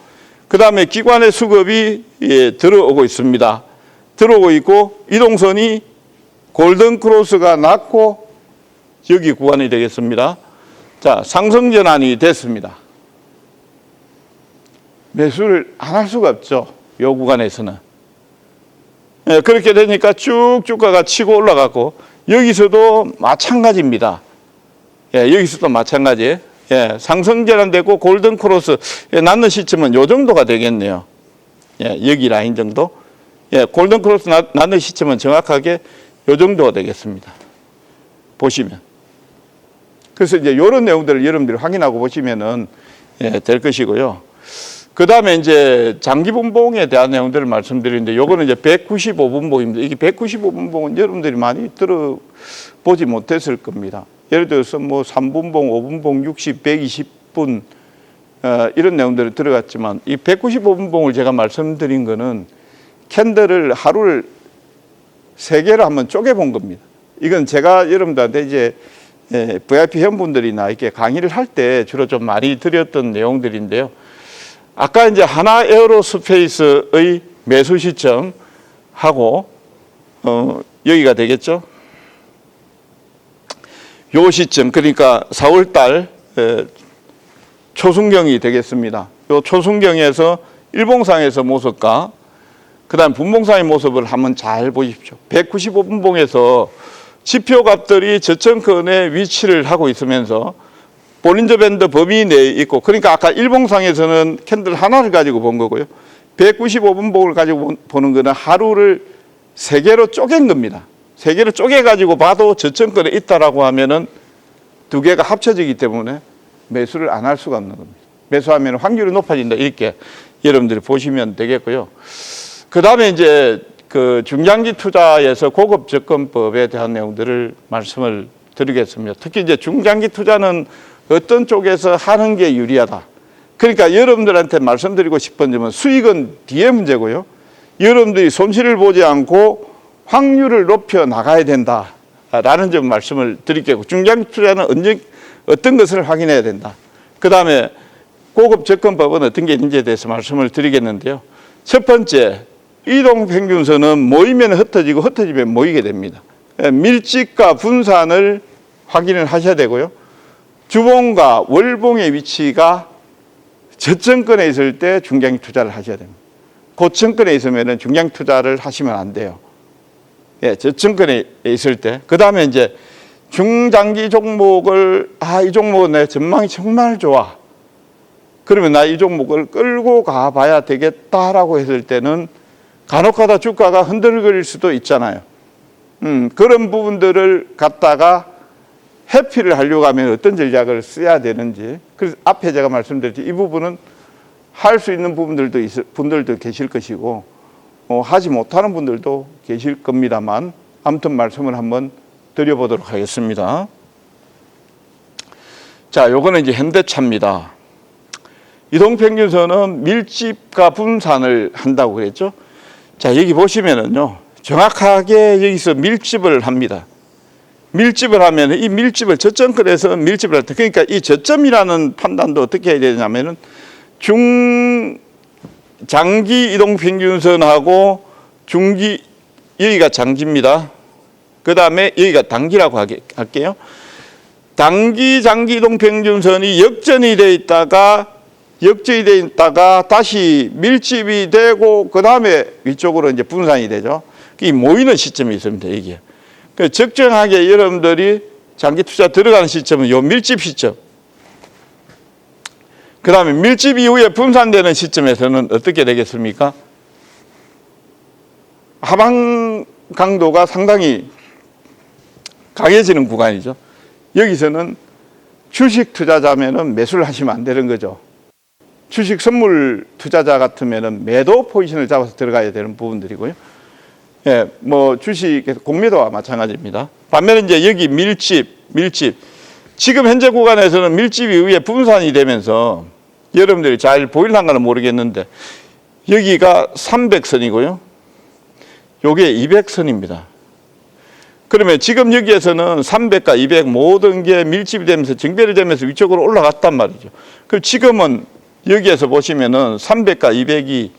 그 다음에 기관의 수급이 들어오고 있습니다. 들어오고 있고, 이동선이 골든 크로스가 났고 여기 구간이 되겠습니다. 자, 상승 전환이 됐습니다. 매수를 안 할 수가 없죠, 이 구간에서는. 그렇게 되니까 쭉 주가가 치고 올라가고, 여기서도 마찬가지입니다. 여기서도 마찬가지. 상승 전환되고 골든 크로스 낳는 시점은 요 정도가 되겠네요. 여기 라인 정도. 골든 크로스 낳는 시점은 정확하게 요 정도가 되겠습니다. 보시면. 그래서 이제 이런 내용들을 여러분들이 확인하고 보시면은 될 것이고요. 그 다음에 이제 장기분봉에 대한 내용들을 말씀드리는데 요거는 이제 195분봉입니다. 이게 195분봉은 여러분들이 많이 들어보지 못했을 겁니다. 예를 들어서 뭐 3분봉, 5분봉, 60, 120분 이런 내용들이 들어갔지만 이 195분봉을 제가 말씀드린 거는 캔들을 하루를 3개로 한번 쪼개본 겁니다. 이건 제가 여러분들한테 이제 VIP 회원분들이나 이렇게 강의를 할 때 주로 좀 많이 드렸던 내용들인데요. 아까 이제 하나 에어로스페이스의 매수 시점하고 여기가 되겠죠. 요 시점 그러니까 4월 달 초순경이 되겠습니다. 요 초순경에서 일봉상에서 모습과 그다음 분봉상의 모습을 한번 잘 보십시오. 195분봉에서 지표값들이 저점권에 위치를 하고 있으면서 볼린저 밴드 범위 내에 있고, 그러니까 아까 일봉상에서는 캔들 하나를 가지고 본 거고요. 195분봉을 가지고 보는 거는 하루를 3개로 쪼갠 겁니다. 3개로 쪼개 가지고 봐도 저점권에 있다라고 하면은 2개가 합쳐지기 때문에 매수를 안 할 수가 없는 겁니다. 매수하면 확률이 높아진다, 이렇게 여러분들이 보시면 되겠고요. 그 다음에 이제 그 중장기 투자에서 고급 접근법에 대한 내용들을 말씀을 드리겠습니다. 특히 이제 중장기 투자는 어떤 쪽에서 하는 게 유리하다. 그러니까 여러분들한테 말씀드리고 싶은 점은 수익은 뒤에 문제고요. 여러분들이 손실을 보지 않고 확률을 높여 나가야 된다라는 점 말씀을 드릴게요. 중장기 투자는 어떤 것을 확인해야 된다. 그 다음에 고급 접근법은 어떤 게 있는지에 대해서 말씀을 드리겠는데요. 첫 번째, 이동평균선은 모이면 흩어지고 흩어지면 모이게 됩니다. 밀집과 분산을 확인을 하셔야 되고요. 주봉과 월봉의 위치가 저점권에 있을 때 중장기 투자를 하셔야 됩니다. 고점권에 있으면 중장기 투자를 하시면 안 돼요. 저점권에 있을 때. 그 다음에 이제 중장기 종목을, 이 종목은 내 전망이 정말 좋아. 그러면 나 이 종목을 끌고 가봐야 되겠다라고 했을 때는 간혹가다 주가가 흔들거릴 수도 있잖아요. 그런 부분들을 갖다가 회피를 하려고 하면 어떤 전략을 써야 되는지. 그래서 앞에 제가 말씀드렸죠. 이 부분은 할 수 있는 분들도 계실 것이고, 하지 못하는 분들도 계실 겁니다만, 아무튼 말씀을 한번 드려보도록 하겠습니다. 자, 요거는 이제 현대차입니다. 이동평균선은 밀집과 분산을 한다고 그랬죠. 자, 여기 보시면은요, 정확하게 여기서 밀집을 합니다. 밀집을 하면 이 밀집을 저점권에서 밀집을 할 때, 그러니까 이 저점이라는 판단도 어떻게 해야 되냐면은 장기 이동평균선하고 중기, 여기가 장기입니다. 그 다음에 여기가 단기라고 할게요. 단기 장기 이동평균선이 역전이 돼 있다가 다시 밀집이 되고 그 다음에 위쪽으로 이제 분산이 되죠. 이 모이는 시점이 있습니다. 이게. 적정하게 여러분들이 장기 투자 들어가는 시점은 요 밀집 시점. 그 다음에 밀집 이후에 분산되는 시점에서는 어떻게 되겠습니까? 하방 강도가 상당히 강해지는 구간이죠. 여기서는 주식 투자자면은 매수를 하시면 안 되는 거죠. 주식 선물 투자자 같으면은 매도 포지션을 잡아서 들어가야 되는 부분들이고요. 뭐 주식 공매도와 마찬가지입니다. 반면에 이제 여기 밀집. 지금 현재 구간에서는 밀집 이후에 분산이 되면서 여러분들이 잘 보일란가는 모르겠는데 여기가 300선이고요. 요게 200선입니다. 그러면 지금 여기에서는 300과 200 모든 게 밀집이 되면서 정배를 되면서 위쪽으로 올라갔단 말이죠. 그럼 지금은 여기에서 보시면은 300과 200이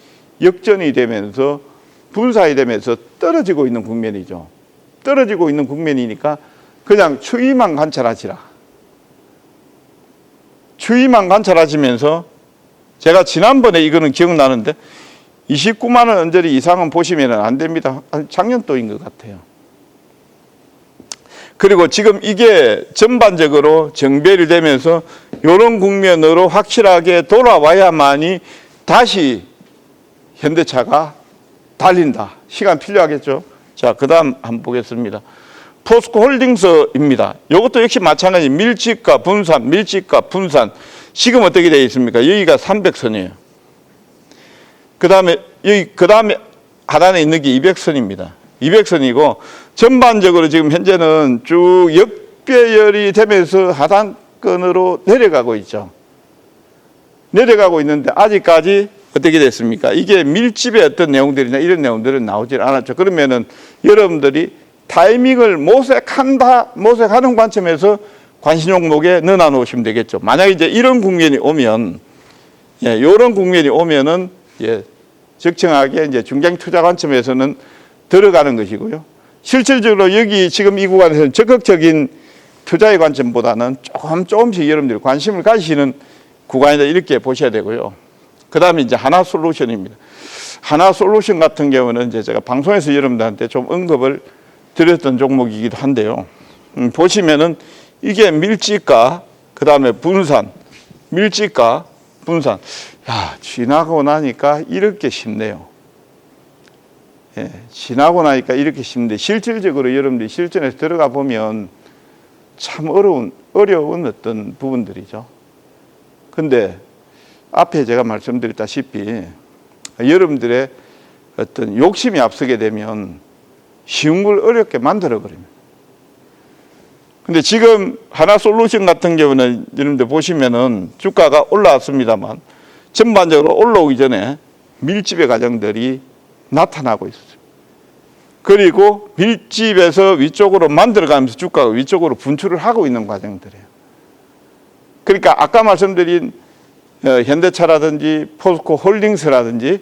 역전이 되면서 분산이 되면서 떨어지고 있는 국면이죠. 떨어지고 있는 국면이니까 그냥 추이만 관찰하시라. 추이만 관찰하시면서 제가 지난번에 이거는 기억나는데 29만 원 언저리 이상은 보시면 안 됩니다. 작년도인 것 같아요. 그리고 지금 이게 전반적으로 정배를 되면서 이런 국면으로 확실하게 돌아와야만이 다시 현대차가 달린다. 시간 필요하겠죠. 자, 그 다음 한번 보겠습니다. 포스코 홀딩스입니다. 이것도 역시 마찬가지 밀집과 분산, 밀집과 분산. 지금 어떻게 되어 있습니까? 여기가 300선이에요. 그 다음에 하단에 있는 게 200선입니다. 200선이고 전반적으로 지금 현재는 쭉 역배열이 되면서 하단권으로 내려가고 있죠. 내려가고 있는데 아직까지 어떻게 됐습니까? 이게 밀집의 어떤 내용들이나 이런 내용들은 나오질 않았죠. 그러면은 여러분들이 타이밍을 모색하는 관점에서 관심 종목에 넣어 놓으시면 되겠죠. 만약에 이제 이런 국면이 오면, 이런 국면이 오면은, 적정하게 이제 중장 투자 관점에서는 들어가는 것이고요. 실질적으로 여기 지금 이 구간에서는 적극적인 투자의 관점보다는 조금씩 여러분들이 관심을 가지시는 구간이다 이렇게 보셔야 되고요. 그 다음에 이제 하나솔루션입니다. 하나솔루션 같은 경우는 이제 제가 방송에서 여러분들한테 좀 언급을 드렸던 종목이기도 한데요. 보시면은 이게 밀집과 그 다음에 분산, 밀집과 분산. 지나고 나니까 이렇게 쉽네요. 지나고 나니까 이렇게 쉽는데 실질적으로 여러분들이 실전에서 들어가 보면 참 어려운 어떤 부분들이죠. 근데 앞에 제가 말씀드렸다시피 여러분들의 어떤 욕심이 앞서게 되면 쉬운 걸 어렵게 만들어버립니다. 근데 지금 하나솔루션 같은 경우는 여러분들 보시면은 주가가 올라왔습니다만 전반적으로 올라오기 전에 밀집의 과정들이 나타나고 있었어요. 그리고 밀집에서 위쪽으로 만들어가면서 주가가 위쪽으로 분출을 하고 있는 과정들이에요. 그러니까 아까 말씀드린 현대차라든지 포스코 홀딩스라든지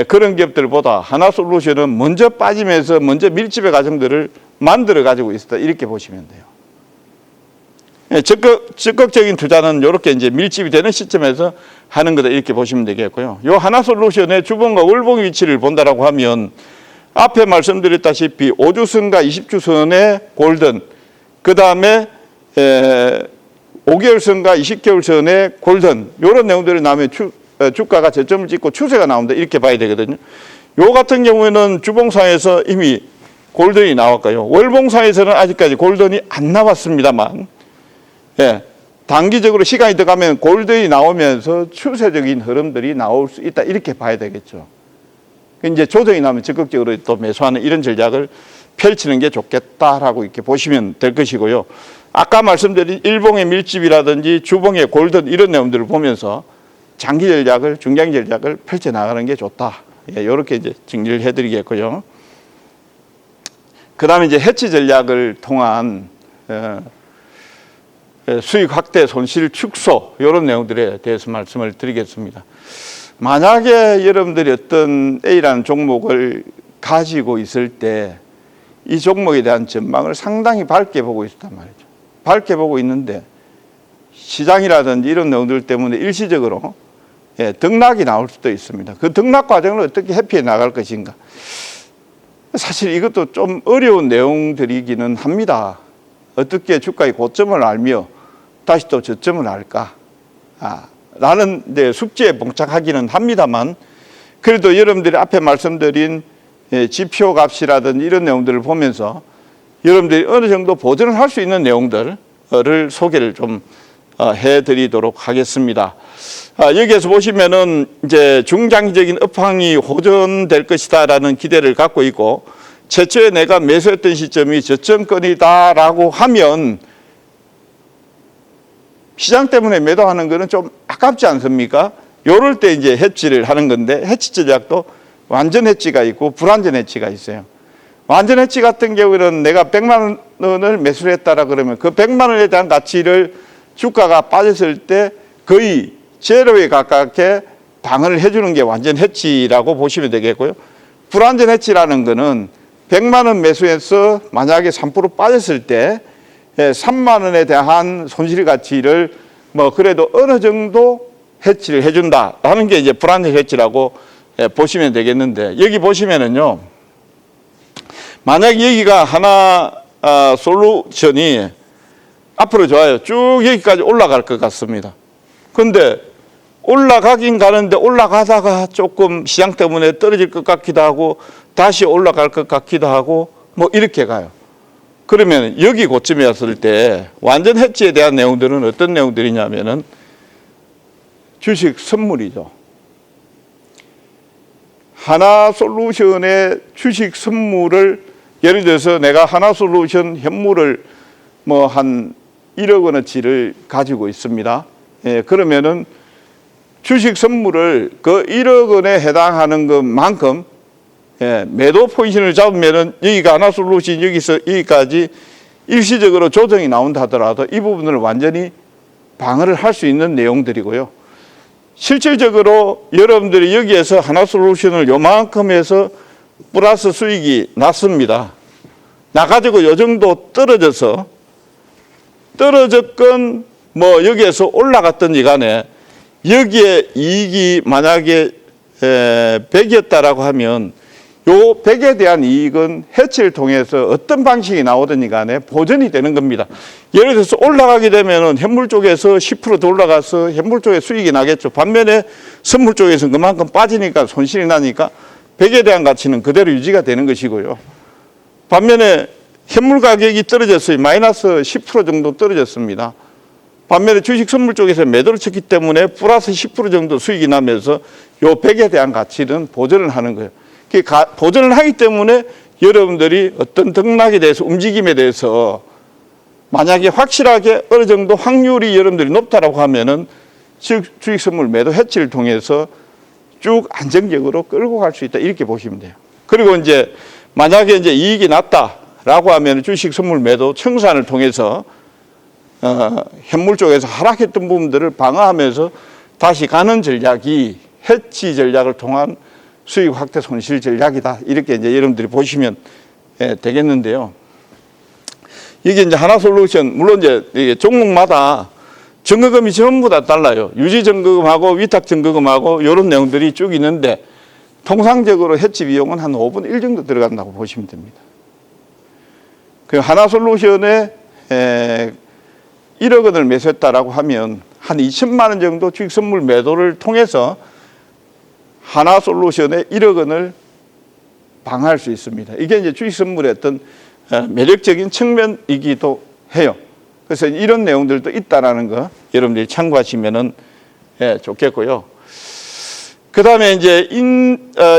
그런 기업들보다 하나솔루션은 먼저 빠지면서 먼저 밀집의 과정들을 만들어 가지고 있었다 이렇게 보시면 돼요. 적극적인 투자는 이렇게 이제 밀집이 되는 시점에서 하는 거다 이렇게 보시면 되겠고요. 요 하나솔루션의 주봉과 월봉 위치를 본다라고 하면 앞에 말씀드렸다시피 5주선과 20주선의 골든, 그 다음에 5개월선과 20개월선의 골든 이런 내용들이 나오면 주가가 저점을 찍고 추세가 나온다 이렇게 봐야 되거든요. 요 같은 경우에는 주봉상에서 이미 골든이 나왔고요. 월봉상에서는 아직까지 골든이 안 나왔습니다만 단기적으로 시간이 들어가면 골든이 나오면서 추세적인 흐름들이 나올 수 있다 이렇게 봐야 되겠죠. 이제 조정이 나면 적극적으로 또 매수하는 이런 전략을 펼치는 게 좋겠다라고 이렇게 보시면 될 것이고요. 아까 말씀드린 일봉의 밀집이라든지 주봉의 골든 이런 내용들을 보면서 장기 전략을, 중장기 전략을 펼쳐 나가는 게 좋다. 이렇게 이제 정리를 해드리겠고요. 그 다음에 이제 해치 전략을 통한 수익 확대, 손실 축소 이런 내용들에 대해서 말씀을 드리겠습니다. 만약에 여러분들이 어떤 A라는 종목을 가지고 있을 때 이 종목에 대한 전망을 상당히 밝게 보고 있단 말이죠. 밝게 보고 있는데 시장이라든지 이런 내용들 때문에 일시적으로 등락이 나올 수도 있습니다. 그 등락 과정을 어떻게 회피해 나갈 것인가. 사실 이것도 좀 어려운 내용들이기는 합니다. 어떻게 주가의 고점을 알며 다시 또 저점을 알까. 라는 숙제에 봉착하기는 합니다만 그래도 여러분들이 앞에 말씀드린 지표 값이라든지 이런 내용들을 보면서 여러분들이 어느 정도 보전을 할 수 있는 내용들을 소개를 좀 해드리도록 하겠습니다. 여기에서 보시면은 이제 중장기적인 업황이 호전될 것이다라는 기대를 갖고 있고 최초에 내가 매수했던 시점이 저점권이다라고 하면 시장 때문에 매도하는 거는 좀 아깝지 않습니까? 요럴 때 이제 해치를 하는 건데 해치 전략도 완전 해치가 있고 불완전 해치가 있어요. 완전 해치 같은 경우에는 내가 100만 원을 매수를 했다라 그러면 그 100만 원에 대한 가치를 주가가 빠졌을 때 거의 제로에 가깝게 방어를 해주는 게 완전 해치라고 보시면 되겠고요. 불완전 해치라는 거는 100만 원 매수해서 만약에 3% 빠졌을 때 3만 원에 대한 손실 가치를 뭐 그래도 어느 정도 해치를 해준다라는 게 이제 불완전 해치라고 보시면 되겠는데 여기 보시면은요. 만약 여기가 하나 솔루션이 앞으로 좋아요. 쭉 여기까지 올라갈 것 같습니다. 근데 올라가긴 가는데 올라가다가 조금 시장 때문에 떨어질 것 같기도 하고 다시 올라갈 것 같기도 하고 뭐 이렇게 가요. 그러면 여기 고점에 왔을 때 완전 해지에 대한 내용들은 어떤 내용들이냐면은 주식 선물이죠. 하나솔루션의 주식 선물을 예를 들어서 내가 하나솔루션 현물을 뭐 한 1억 원어치를 가지고 있습니다. 예, 그러면은 주식 선물을 그 1억 원에 해당하는 것만큼 예, 매도 포지션을 잡으면은 여기가 하나솔루션 여기서 여기까지 일시적으로 조정이 나온다 하더라도 이 부분을 완전히 방어를 할 수 있는 내용들이고요. 실질적으로 여러분들이 여기에서 하나솔루션을 요만큼 해서 플러스 수익이 났습니다. 나가지고 요 정도 떨어졌건 뭐 여기에서 올라갔든지 간에 여기에 이익이 만약에 100이었다라고 하면 요 100에 대한 이익은 해치를 통해서 어떤 방식이 나오든지 간에 보전이 되는 겁니다. 예를 들어서 올라가게 되면은 현물 쪽에서 10% 더 올라가서 현물 쪽에 수익이 나겠죠. 반면에 선물 쪽에서는 그만큼 빠지니까 손실이 나니까 100에 대한 가치는 그대로 유지가 되는 것이고요. 반면에 현물 가격이 떨어졌어요. 마이너스 10% 정도 떨어졌습니다. 반면에 주식 선물 쪽에서 매도를 쳤기 때문에 플러스 10% 정도 수익이 나면서 요 100에 대한 가치는 보전을 하는 거예요. 보전을 하기 때문에 여러분들이 어떤 등락에 대해서 움직임에 대해서 만약에 확실하게 어느 정도 확률이 여러분들이 높다라고 하면은 주식 선물 매도 해치를 통해서 쭉 안정적으로 끌고 갈 수 있다 이렇게 보시면 돼요. 그리고 이제 만약에 이제 이익이 났다라고 하면 주식 선물 매도 청산을 통해서 현물 쪽에서 하락했던 부분들을 방어하면서 다시 가는 전략이 해치 전략을 통한 수익 확대 손실 전략이다. 이렇게 이제 여러분들이 보시면 되겠는데요. 이게 이제 하나솔루션, 물론 이제 이게 종목마다 증거금이 전부 다 달라요. 유지증거금하고 위탁증거금하고 이런 내용들이 쭉 있는데 통상적으로 해치 비용은 한 5분의 1 정도 들어간다고 보시면 됩니다. 그 하나솔루션에 1억 원을 매수했다라고 하면 한 2천만 원 정도 주식 선물 매도를 통해서 하나솔루션의 1억 원을 방어할 수 있습니다. 이게 이제 주식 선물의 어떤 매력적인 측면이기도 해요. 그래서 이런 내용들도 있다라는 거 여러분들이 참고하시면은 좋겠고요. 그 다음에 이제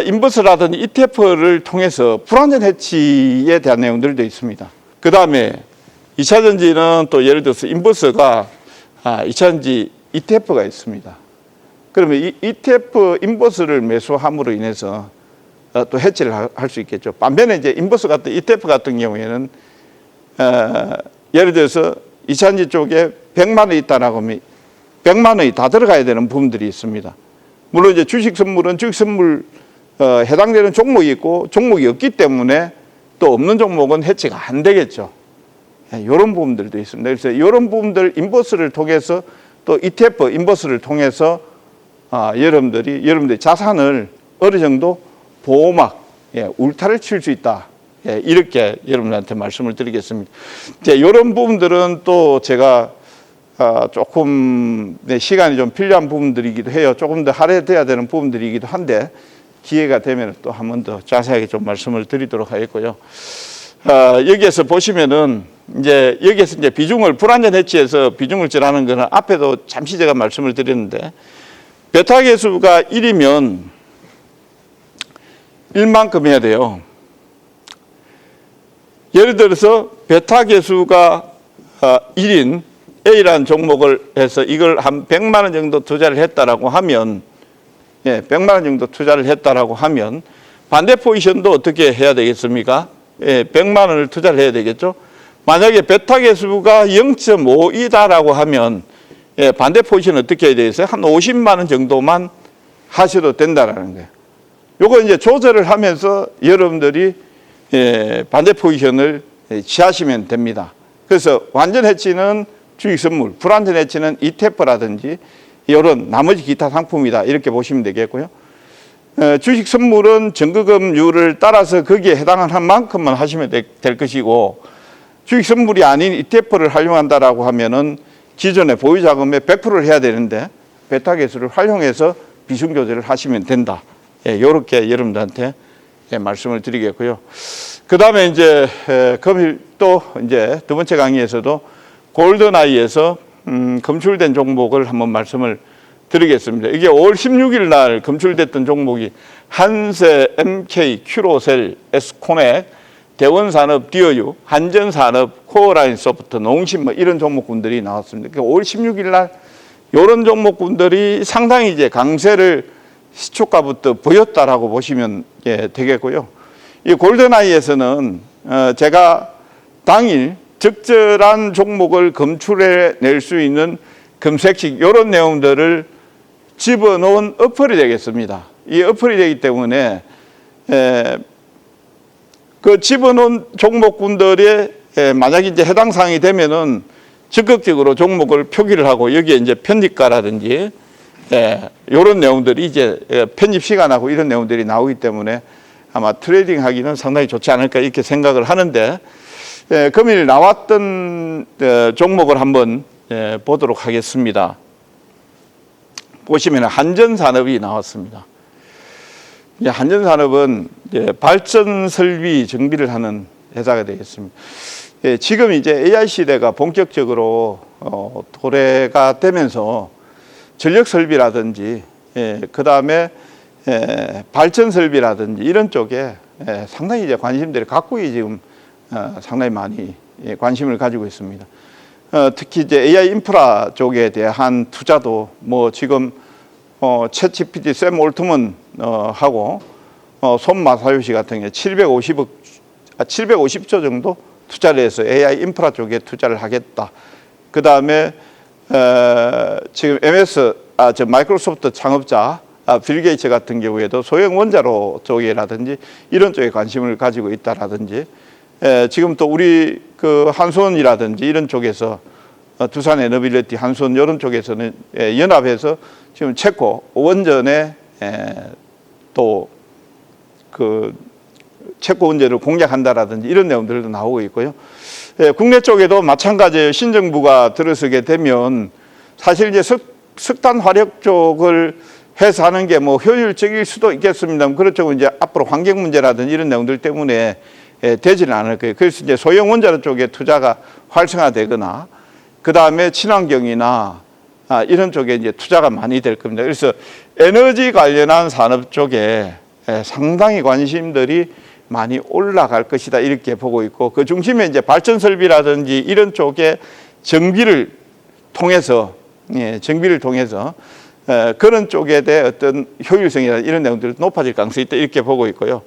인버스라든지 ETF를 통해서 불안전 해치에 대한 내용들도 있습니다. 그 다음에 2차전지는 또 예를 들어서 인버스가 2차전지 ETF가 있습니다. 그러면 이 ETF 인버스를 매수함으로 인해서 또 해치를 할 수 있겠죠. 반면에 이제 인버스 같은 ETF 같은 경우에는 예를 들어서 2차전지 쪽에 100만 원이 있다라고 하면 100만 원이 다 들어가야 되는 부분들이 있습니다. 물론 이제 주식 선물은 주식 선물 해당되는 종목이 있고 종목이 없기 때문에 또 없는 종목은 해치가 안 되겠죠. 이런 부분들도 있습니다. 그래서 이런 부분들 인버스를 통해서 또 ETF 인버스를 통해서 여러분들이 자산을 어느 정도 보호막, 울타리를 칠 수 있다. 이렇게 여러분들한테 말씀을 드리겠습니다. 이런 부분들은 또 제가 조금 시간이 좀 필요한 부분들이기도 해요. 조금 더 할애돼야 되는 부분들이기도 한데 기회가 되면 또 한 번 더 자세하게 좀 말씀을 드리도록 하겠고요. 여기에서 보시면은 이제 여기에서 이제 비중을 불안전 해치해서 비중을 칠하는 거는 앞에도 잠시 제가 말씀을 드렸는데 베타 계수가 1이면 1만큼 해야 돼요. 예를 들어서 베타 계수가 1인 A라는 종목을 해서 이걸 한 100만 원 정도 투자를 했다라고 하면 100만 원 정도 투자를 했다라고 하면 반대 포지션도 어떻게 해야 되겠습니까? 100만 원을 투자를 해야 되겠죠. 만약에 베타 계수가 0.5이다라고 하면 반대 포지션 어떻게 해야 되겠어요? 한 50만 원 정도만 하셔도 된다라는 거예요. 요거 이제 조절을 하면서 여러분들이 반대 포지션을 취하시면 됩니다. 그래서 완전 해치는 주식 선물, 불완전 해치는 ETF라든지 이런 나머지 기타 상품이다. 이렇게 보시면 되겠고요. 주식 선물은 정거금률을 따라서 거기에 해당하는 만큼만 하시면 될 것이고 주식 선물이 아닌 ETF를 활용한다라고 하면은 기존의 보유 자금의 100%를 해야 되는데 베타 계수를 활용해서 비중 조절을 하시면 된다. 이렇게 여러분들한테 말씀을 드리겠고요. 그 다음에 이제 금일 또 이제 두 번째 강의에서도 골든아이에서 검출된 종목을 한번 말씀을 드리겠습니다. 이게 5월 16일 날 검출됐던 종목이 한세, MK, 큐로셀, 에스코넥, 대원산업, 디어유, 한전산업, 코어라인 소프트, 농심 뭐 이런 종목군들이 나왔습니다. 그러니까 5월 16일 날 이런 종목군들이 상당히 이제 강세를 시초가부터 보였다라고 보시면 되겠고요. 이 골든아이에서는 제가 당일 적절한 종목을 검출해낼 수 있는 검색식 이런 내용들을 집어넣은 어플이 되겠습니다. 이 어플이 되기 때문에 그 집어넣은 종목군들의 만약 이제 해당 사항이 되면은 적극적으로 종목을 표기를 하고 여기에 이제 편집가라든지 이런 내용들이 이제 편집 시간하고 이런 내용들이 나오기 때문에 아마 트레이딩 하기는 상당히 좋지 않을까 이렇게 생각을 하는데 금일 나왔던 종목을 한번 보도록 하겠습니다. 보시면 한전산업이 나왔습니다. 한전산업은 발전 설비 정비를 하는 회사가 되겠습니다. 지금 이제 AI 시대가 본격적으로 도래가 되면서 전력 설비라든지 그 다음에 발전 설비라든지 이런 쪽에 상당히 이제 관심들이 각국이 지금 상당히 많이 관심을 가지고 있습니다. 특히 이제 AI 인프라 쪽에 대한 투자도 뭐 지금 챗GPT 샘 올트먼 하고 손 마사요시 같은 경우에 750조 정도 투자를 해서 AI 인프라 쪽에 투자를 하겠다. 그 다음에 지금 마이크로소프트 창업자 빌 게이츠 같은 경우에도 소형 원자로 쪽이라든지 이런 쪽에 관심을 가지고 있다라든지 지금 또 우리 그 한수원이라든지 이런 쪽에서 두산 에너빌리티, 한수원 이런 쪽에서는 연합해서 지금 체코 원전에 또 그 체코 원전을 공략한다라든지 이런 내용들도 나오고 있고요. 국내 쪽에도 마찬가지예요. 신정부가 들어서게 되면 사실 이제 석탄 화력 쪽을 해서 하는 게 뭐 효율적일 수도 있겠습니다만 그렇죠. 이제 앞으로 환경 문제라든지 이런 내용들 때문에 되지는 않을 거예요. 그래서 이제 소형 원자로 쪽에 투자가 활성화되거나 그 다음에 친환경이나 이런 쪽에 이제 투자가 많이 될 겁니다. 그래서 에너지 관련한 산업 쪽에 상당히 관심들이 많이 올라갈 것이다 이렇게 보고 있고 그 중심에 이제 발전 설비라든지 이런 쪽에 정비를 통해서 그런 쪽에 대해 어떤 효율성이나 이런 내용들이 높아질 가능성이 있다 이렇게 보고 있고요.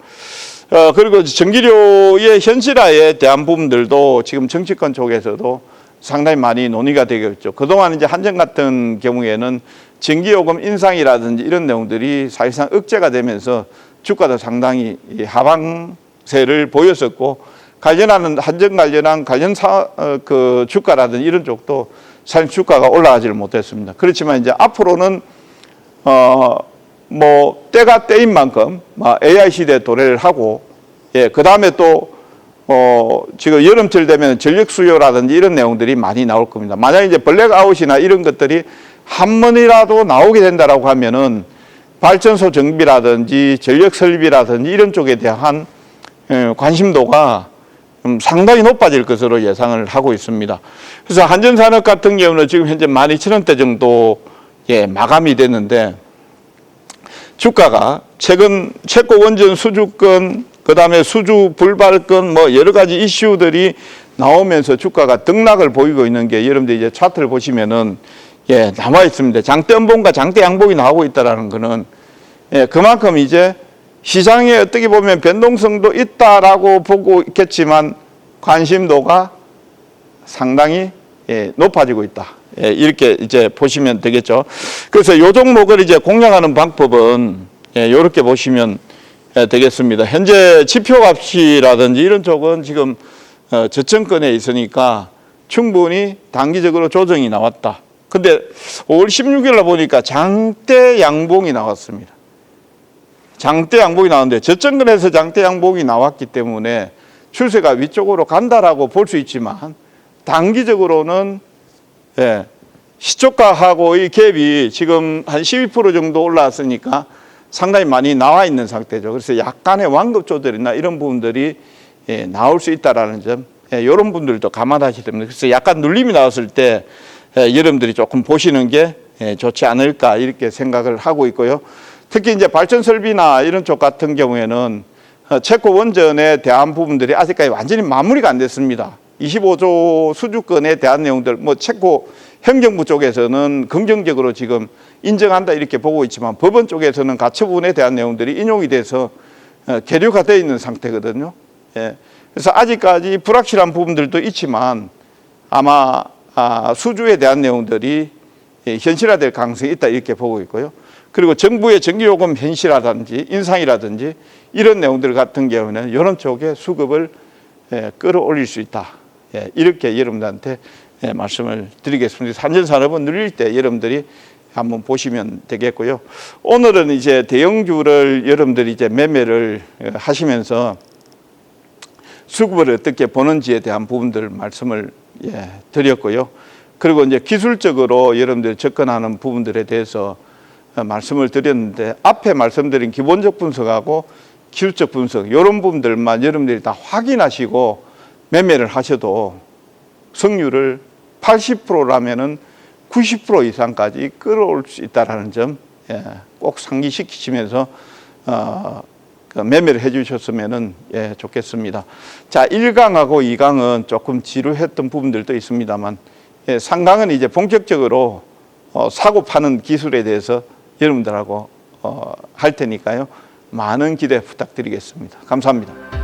그리고 전기료의 현실화에 대한 부분들도 지금 정치권 쪽에서도 상당히 많이 논의가 되고 있죠. 그동안 이제 한전 같은 경우에는 전기요금 인상이라든지 이런 내용들이 사실상 억제가 되면서 주가도 상당히 하방세를 보였었고 한전 관련한 그 주가라든지 이런 쪽도 사실 주가가 올라가지를 못했습니다. 그렇지만 이제 앞으로는 뭐 때가 때인 만큼 AI 시대에 도래를 하고 그 다음에 또 지금 여름철 되면 전력 수요라든지 이런 내용들이 많이 나올 겁니다. 만약 이제 블랙아웃이나 이런 것들이 한 번이라도 나오게 된다라고 하면은 발전소 정비라든지 전력 설비라든지 이런 쪽에 대한 관심도가 상당히 높아질 것으로 예상을 하고 있습니다. 그래서 한전산업 같은 경우는 지금 현재 12,000원대 정도 마감이 됐는데 주가가 최근 체코 원전 수주권 그 다음에 수주 불발권 뭐 여러 가지 이슈들이 나오면서 주가가 등락을 보이고 있는 게 여러분들 이제 차트를 보시면은 나와 있습니다. 장대 음봉과 장대 양봉이 나오고 있다라는 거는 그만큼 이제 시장에 어떻게 보면 변동성도 있다라고 보고 있겠지만 관심도가 상당히 높아지고 있다. 이렇게 이제 보시면 되겠죠. 그래서 요 종목을 이제 공략하는 방법은 이렇게 보시면 되겠습니다. 현재 지표값이라든지 이런 쪽은 지금 저점권에 있으니까 충분히 단기적으로 조정이 나왔다. 근데 5월 16일 날 보니까 장대 양봉이 나왔습니다. 장대 양봉이 나왔는데 저점권에서 장대 양봉이 나왔기 때문에 추세가 위쪽으로 간다라고 볼 수 있지만 단기적으로는 시초가하고의 갭이 지금 한 12% 정도 올라왔으니까 상당히 많이 나와 있는 상태죠. 그래서 약간의 완급 조절이나 이런 부분들이 나올 수 있다라는 점, 이런 분들도 감안하셔야 됩니다. 그래서 약간 눌림이 나왔을 때 여러분들이 조금 보시는 게 좋지 않을까 이렇게 생각을 하고 있고요. 특히 이제 발전 설비나 이런 쪽 같은 경우에는 체코 원전에 대한 부분들이 아직까지 완전히 마무리가 안 됐습니다. 25조 수주권에 대한 내용들, 뭐 체코 행정부 쪽에서는 긍정적으로 지금 인정한다 이렇게 보고 있지만 법원 쪽에서는 가처분에 대한 내용들이 인용이 돼서 계류가 되어 있는 상태거든요. 그래서 아직까지 불확실한 부분들도 있지만 아마 수주에 대한 내용들이 현실화될 가능성이 있다 이렇게 보고 있고요. 그리고 정부의 전기요금 현실화라든지 인상이라든지 이런 내용들 같은 경우는 이런 쪽에 수급을 끌어올릴 수 있다. 이렇게 여러분들한테 말씀을 드리겠습니다. 산전산업은 늘릴 때 여러분들이 한번 보시면 되겠고요. 오늘은 이제 대형주를 여러분들이 이제 매매를 하시면서 수급을 어떻게 보는지에 대한 부분들 말씀을 드렸고요. 그리고 이제 기술적으로 여러분들이 접근하는 부분들에 대해서 말씀을 드렸는데 앞에 말씀드린 기본적 분석하고 기술적 분석 이런 부분들만 여러분들이 다 확인하시고 매매를 하셔도 성률을 80%라면은 90% 이상까지 끌어올 수 있다는 점 꼭 상기시키시면서 매매를 해주셨으면 좋겠습니다. 자, 1강하고 2강은 조금 지루했던 부분들도 있습니다만 3강은 이제 본격적으로 사고 파는 기술에 대해서 여러분들하고 할 테니까요. 많은 기대 부탁드리겠습니다. 감사합니다.